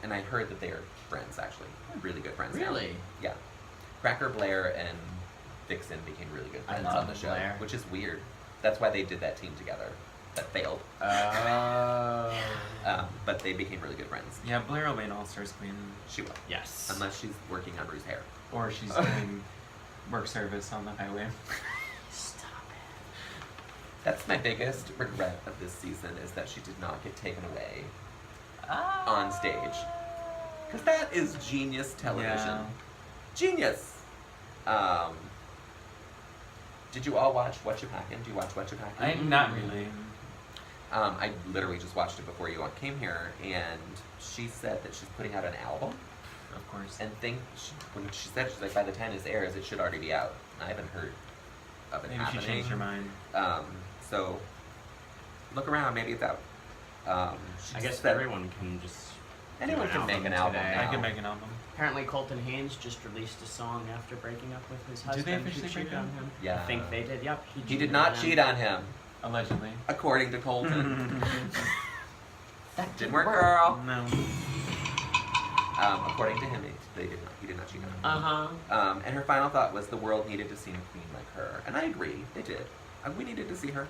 And I heard that they are friends, actually. Really good friends now. Really? Yeah. Cracker Blair and Vixen became really good I friends love on the show, Blair. which is weird. That's why they did that team together. That failed. Oh. But they became really good friends. Yeah, Blair will be an All-Stars queen. She will. Yes. Unless she's working on Rue's hair. Or she's doing work service on the highway. Stop it. That's my biggest regret of this season, is that she did not get taken away on stage. Because that is genius television. Yeah. Genius! Did you all watch What You Packin'? Do you watch What You Packin'? I'm not really. I literally just watched it before you all came here, and she said that she's putting out an album, Of course. and when she said, she's like, by the time this airs, it should already be out. I haven't heard of it Maybe happening. she changed her mind. So, look around, maybe it's out. I guess said everyone can just. anyone do can make an album today. now. I can make an album. Apparently, Colton Haynes just released a song after breaking up with his Did husband. they who officially break cheated on up? him. Yeah. I think they did. Yep. He did not cheat on him, Allegedly. according to Colton. That didn't work, girl. No. According to him, he did not cheat on him. Uh-huh. And her final thought was the world needed to see a queen like her. And I agree, they did. We needed to see her.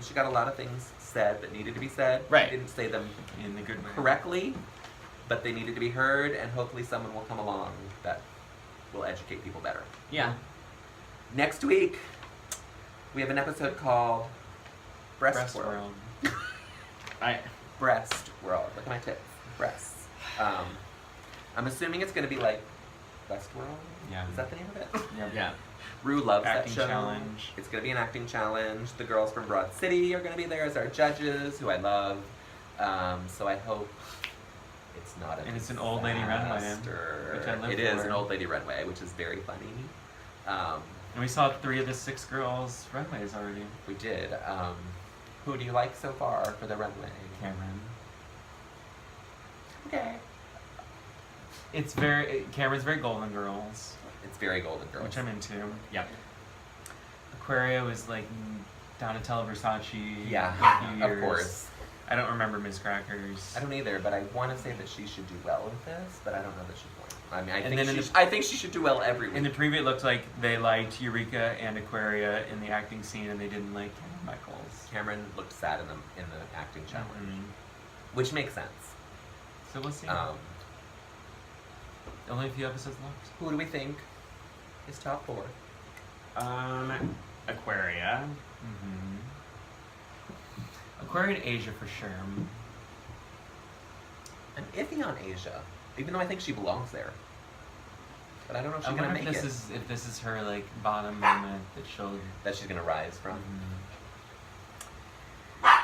She got a lot of things said that needed to be said. Right. She didn't say them In the good way. correctly, but they needed to be heard, and hopefully someone will come along that will educate people better. Yeah. Next week, we have an episode called Breast World. Breast World. Look at my tits. Breasts. I'm assuming it's going to be like Westworld. Yeah. Is that the name of it? Yep. Yeah. Rue loves Acting that show. challenge. It's going to be an acting challenge. The girls from Broad City are going to be there as our judges, who I love. So I hope it's not a And it's an old lady runway, disaster. which I live It is for. an old lady runway, which is very funny. And we saw 3 of the 6 girls' runways already. We did. Who do you like so far for the runway? Cameron. Okay. Cameron's very Golden Girls, It's very Golden Girls. which I'm into. Yep. Aquaria was like Donatella Versace. Yeah, a few of years. course. I don't remember Miss Crackers. I don't either, but I want to say that she should do well with this, but I don't know that she's going. I mean, And then in I think she should do well every week. In the preview, it looked like they liked Eureka and Aquaria in the acting scene, and they didn't like Cameron Michaels. Cameron looked sad in the acting challenge, Mhm. which makes sense. So we'll see. Only a few episodes left. Who do we think is top 4? Aquaria. Mm-hmm. Aquaria and Asia for sure. I'm iffy on Asia, even though I think she belongs there. But I don't know if I she's gonna wonder make if it. if this is her like bottom moment that she'll. That she's gonna rise from. Mhm.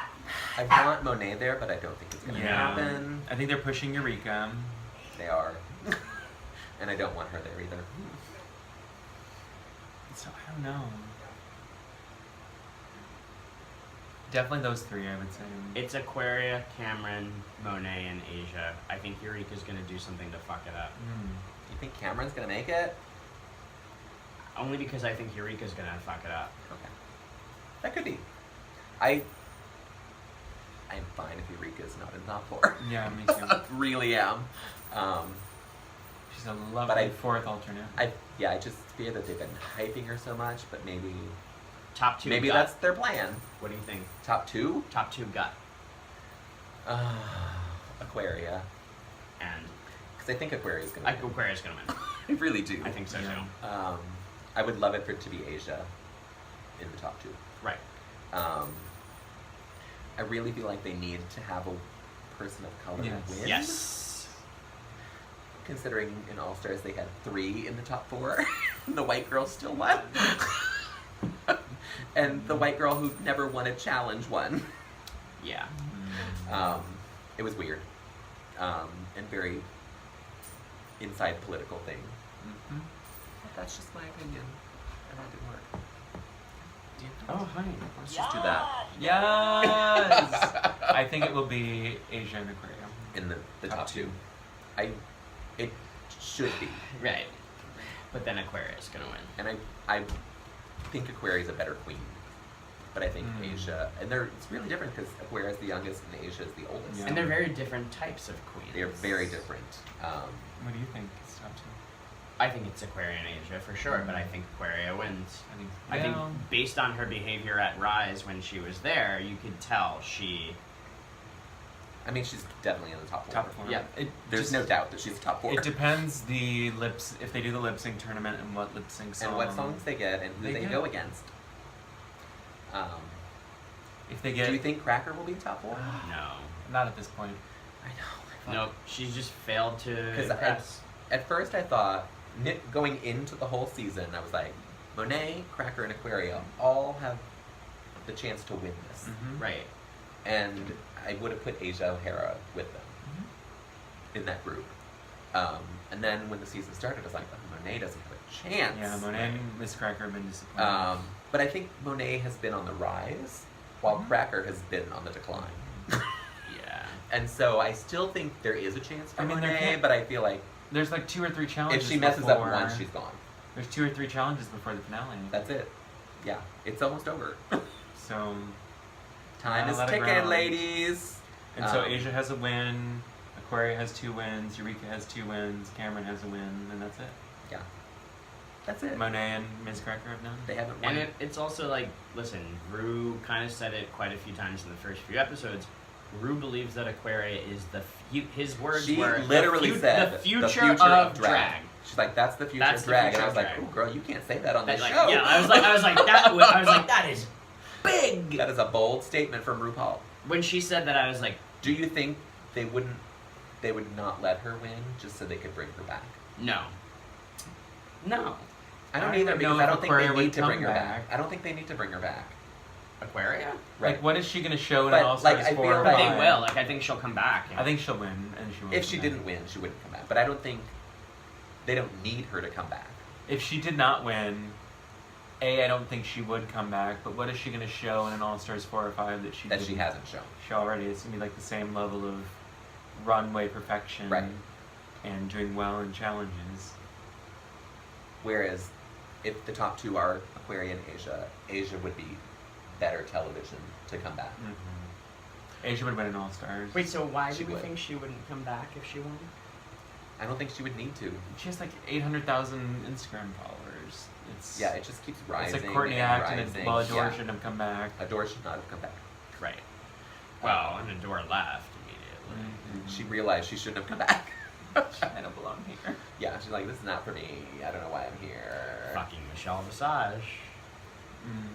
I want Monet there, but I don't think it's gonna happen. I think they're pushing Eureka. They are, and I don't want her there either. So I don't know. Definitely those 3, I would say. It's Aquaria, Cameron, Monet, and Asia. I think Eureka's gonna do something to fuck it up. You think Cameron's gonna make it? Only because I think Eureka's gonna fuck it up. Okay, that could be. I'm fine if Eureka's not in top 4. Yeah, me too. Really am. She's a lovely I- 4th alternate. I just fear that they've been hyping her so much, but maybe Top 2 maybe gut. that's their plan. What do you think? Top 2? Top 2 gut. Aquaria, And because I think Aquaria's gonna. win. Aquaria's gonna win. I really do. I think so Yeah. too. I would love it for it to be Asia in the top 2. Right. I really feel like they need to have a person of color Yes. win. Yes. Considering in All Stars they had 3 in the top 4, and the white girl still won. And the white girl who never won a challenge won. Yeah. It was weird, and very inside political thing. Mm-hmm. But that's just my opinion, and that didn't work. Oh, honey. Let's just do that Yes! I think it will be Asia and Aquaria. in the top 2. It should be, Right. But then Aquaria's gonna win. and I think Aquaria's a better queen. But I think Asia, and it's really different because Aquaria is the youngest and Asia is the oldest. Yeah. And they're very different types of queens. They're very different. What do you think is top two? I think it's Aquaria and Asia for sure, but I think Aquaria wins. I I think based on her behavior at Rise when she was there, you could tell she... I mean, she's definitely in the top 4. Top 4. Yeah. There's no doubt that she's the top 4. It depends if they do the lip sync tournament and what lip sync song. And what songs they get and who they go against. If they get... Do you think Cracker will be top 4? No. Not at this point. I know. Nope. She's just failed to Because impress. at first I thought, going into the whole season, I was like, Monet, Cracker, and Aquaria all have the chance to win this. Mm-hmm. Right. And I would have put Asia O'Hara with them in that group. And then when the season started, I was like, oh, Monet doesn't have a chance. Yeah, Monet and Miss Cracker have been disappointed. But I think Monet has been on the rise, while Cracker has been on the decline. Yeah. And so I still think there is a chance for there Monet, can't- but I feel like There's like 2 or 3 challenges. if she messes before, up once, she's gone. There's 2 or 3 challenges before the finale. That's it. Yeah, it's almost over. So Time is let it ticking, ground. ladies. And so Asia has a win, Aquaria has 2 wins, Eureka has 2 wins, Cameron has a win, and that's it. Yeah, that's it. Monet and Ms. Cracker have none. They haven't won. And it's also like, listen, Rue kind of said it quite a few times in the first few episodes. Rue believes that Aquaria is his words She were literally said the future of drag. She's like, that's the future That's of the drag. future And I was of like, drag. oh girl, you can't say that on this Like, show. yeah, I was like, that is big. That is a bold statement from RuPaul. When she said that, I was like, Do you think they would not let her win just so they could bring her back? no. No. I don't I don't either even because know I if don't think Aquaria they would need to come bring her back. back. I don't think they need to bring her back. Aquaria? Right. Like, what is she going to show in But, an All-Stars like, I 4 feel or like- They 5? will. Like, I think she'll come back. I think she'll win, and she will. If she didn't win, she wouldn't come back. But I don't think they don't need her to come back. If she did not win, I don't think she would come back. But what is she going to show in an All-Stars 4 or 5 that she That she didn't hasn't shown. show already? It's going to be like the same level of runway perfection, Right. and doing well in challenges. Whereas if the top 2 are Aquaria and Asia would be better television to come back. Mm-hmm. Asia would win an All-Stars. Wait, so why She do we would. think she wouldn't come back if she won? I don't think she would need to. She has like 800,000 Instagram followers. Yeah, it just keeps rising. It's like Courtney and Act, rising. and Adore Yeah. shouldn't have come back. Adore should not have come back. Right. Well, and Adore left immediately. Mm-hmm. She realized she shouldn't have come back. I don't belong here. Yeah, she's like, this is not for me. I don't know why I'm here. Fucking Michelle Visage. Mm.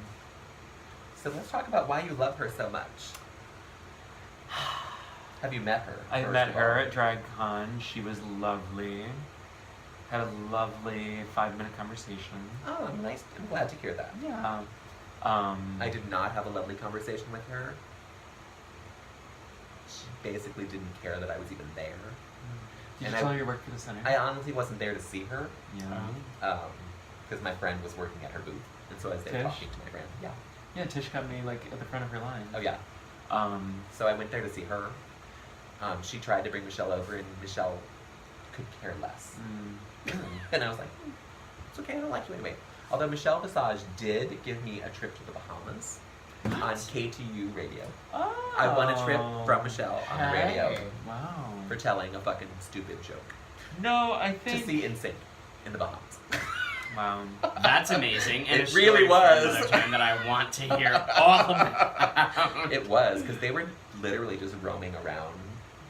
So let's talk about why you love her so much. Have you met her? I first met of her all? at DragCon. She was lovely. Had a lovely 5-minute conversation. Oh, I'm nice. I'm glad to hear that. Yeah. I did not have a lovely conversation with her. She basically didn't care that I was even there. Did and you I- tell her you worked for the center? I honestly wasn't there to see her Yeah. because my friend was working at her booth, and so I was there Tish? talking to my friend. Yeah. Yeah, Tish got me like at the front of her line. Oh yeah. So I went there to see her. She tried to bring Michelle over, and Michelle could care less. And I was like, it's okay, I don't like you anyway. Although Michelle Visage did give me a trip to the Bahamas on KTU radio. Oh. I won a trip from Michelle on the radio Hey. Wow. for telling a fucking stupid joke No, I to think. see NSYNC in the Bahamas. Wow. That's amazing. And It a story really for was. another time that I want to hear all about. It was, because they were literally just roaming around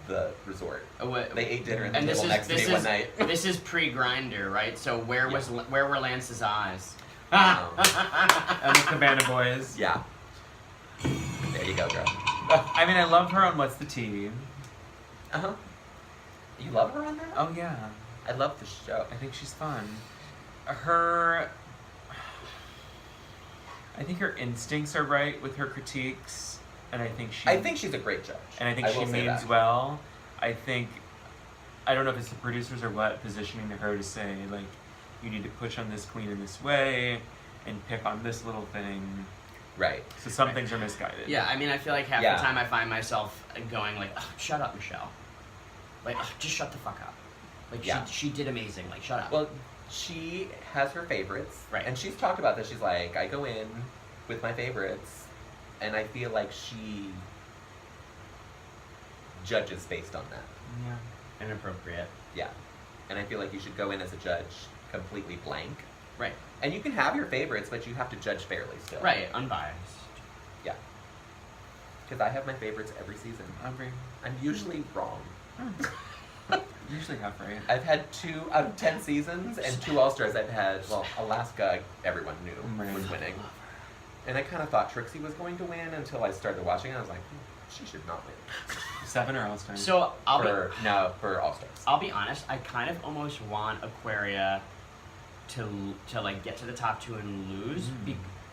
the resort. They ate dinner in the table next to me one night. This is pre-Grinder, right? So where were Lance's eyes? Um, And the Cabana Boys. Yeah. There you go, girl. I mean, I love her on What's the Tea. Uh-huh. You love her on that? Oh, yeah. I love the show. I think she's fun. I think her instincts are right with her critiques, and I think she's a great judge. And I think she will say means that. well. I don't know if it's the producers or what, positioning her to say, like, you need to push on this queen in this way, and pick on this little thing. Right. So some things are misguided. Yeah, I mean, I feel like half Yeah. the time I find myself going like, "Ugh, shut up, Michelle. Like, ugh, just shut the fuck up. Like, Yeah. she did amazing. Like, shut up." Well, she has her favorites. Right. And she's talked about this. She's like, I go in with my favorites, And I feel like she judges based on that. Yeah. Inappropriate. Yeah. And I feel like you should go in as a judge completely blank. Right. And you can have your favorites, but you have to judge fairly still. Right, unbiased. Yeah. Because I have my favorites every season. I'm usually wrong. Usually half right. I've had 2 out of 10 seasons and 2 All-Stars I've had. Well, Alaska, everyone knew was winning. And I kind of thought Trixie was going to win until I started watching it. I was like, she should not win. 7 or All-Stars? So for All-Stars. I'll be honest, I kind of almost want Aquaria to like get to the top 2 and lose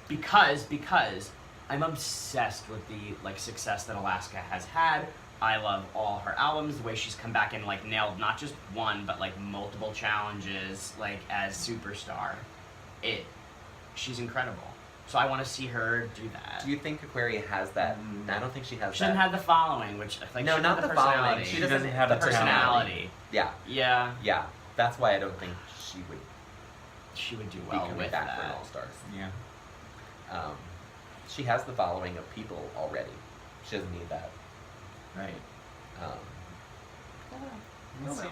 because I'm obsessed with the like success that Alaska has had. I love all her albums, the way she's come back and like nailed not just one but like multiple challenges like as superstar. She's incredible. So I want to see her do that. Do you think Aquaria has that? I don't think she has She that. doesn't have the following, which like No, she not has the following. personality. She doesn't have the the personality. Yeah. Yeah. Yeah. That's why I don't think she would She would do be well coming with back for an that. All-Stars. Yeah. She has the following of people already. She doesn't need that. Right. Let's see.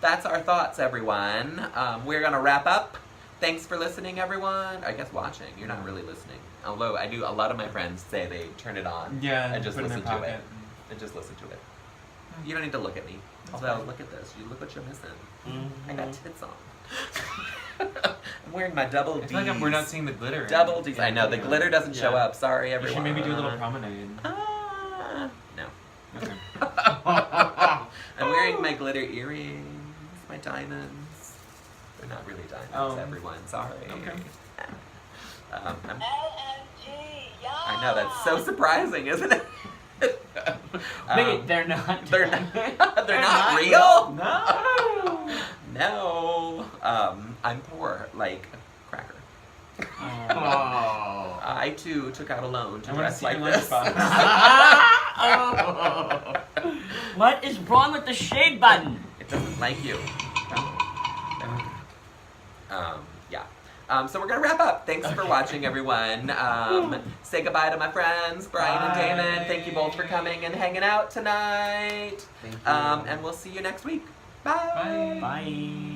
That's our thoughts, everyone. We're gonna wrap up. Thanks for listening, everyone. I guess watching. You're not really listening. Although I do, a lot of my friends say they turn it on and just put it in listen their to it. pocket. And just listen to it. You don't need to look at me. Although, look at this. You look what you're missing. I got tits on. I'm wearing my double D's. I feel like we're not seeing the glitter. Double D's. I know, the glitter doesn't show up. Sorry, You everyone. should maybe do a little promenade. No. Okay. I'm wearing my glitter earrings, my diamonds. They're not really diamonds, everyone. Sorry. Okay. I know, that's so surprising, isn't it? Wait, they're not. They're not. They're not real. No. No. I'm poor, like a cracker. Oh. I too took out a loan to I want to dress see like your this. lunchbox. Oh. What is wrong with the shade button? It doesn't like you. Yeah. So we're gonna wrap up. Thanks for watching, everyone. Say goodbye to my friends, Brian and Damon. Thank you both for coming and hanging out tonight. Thank you. And we'll see you next week. Bye. Bye. Bye.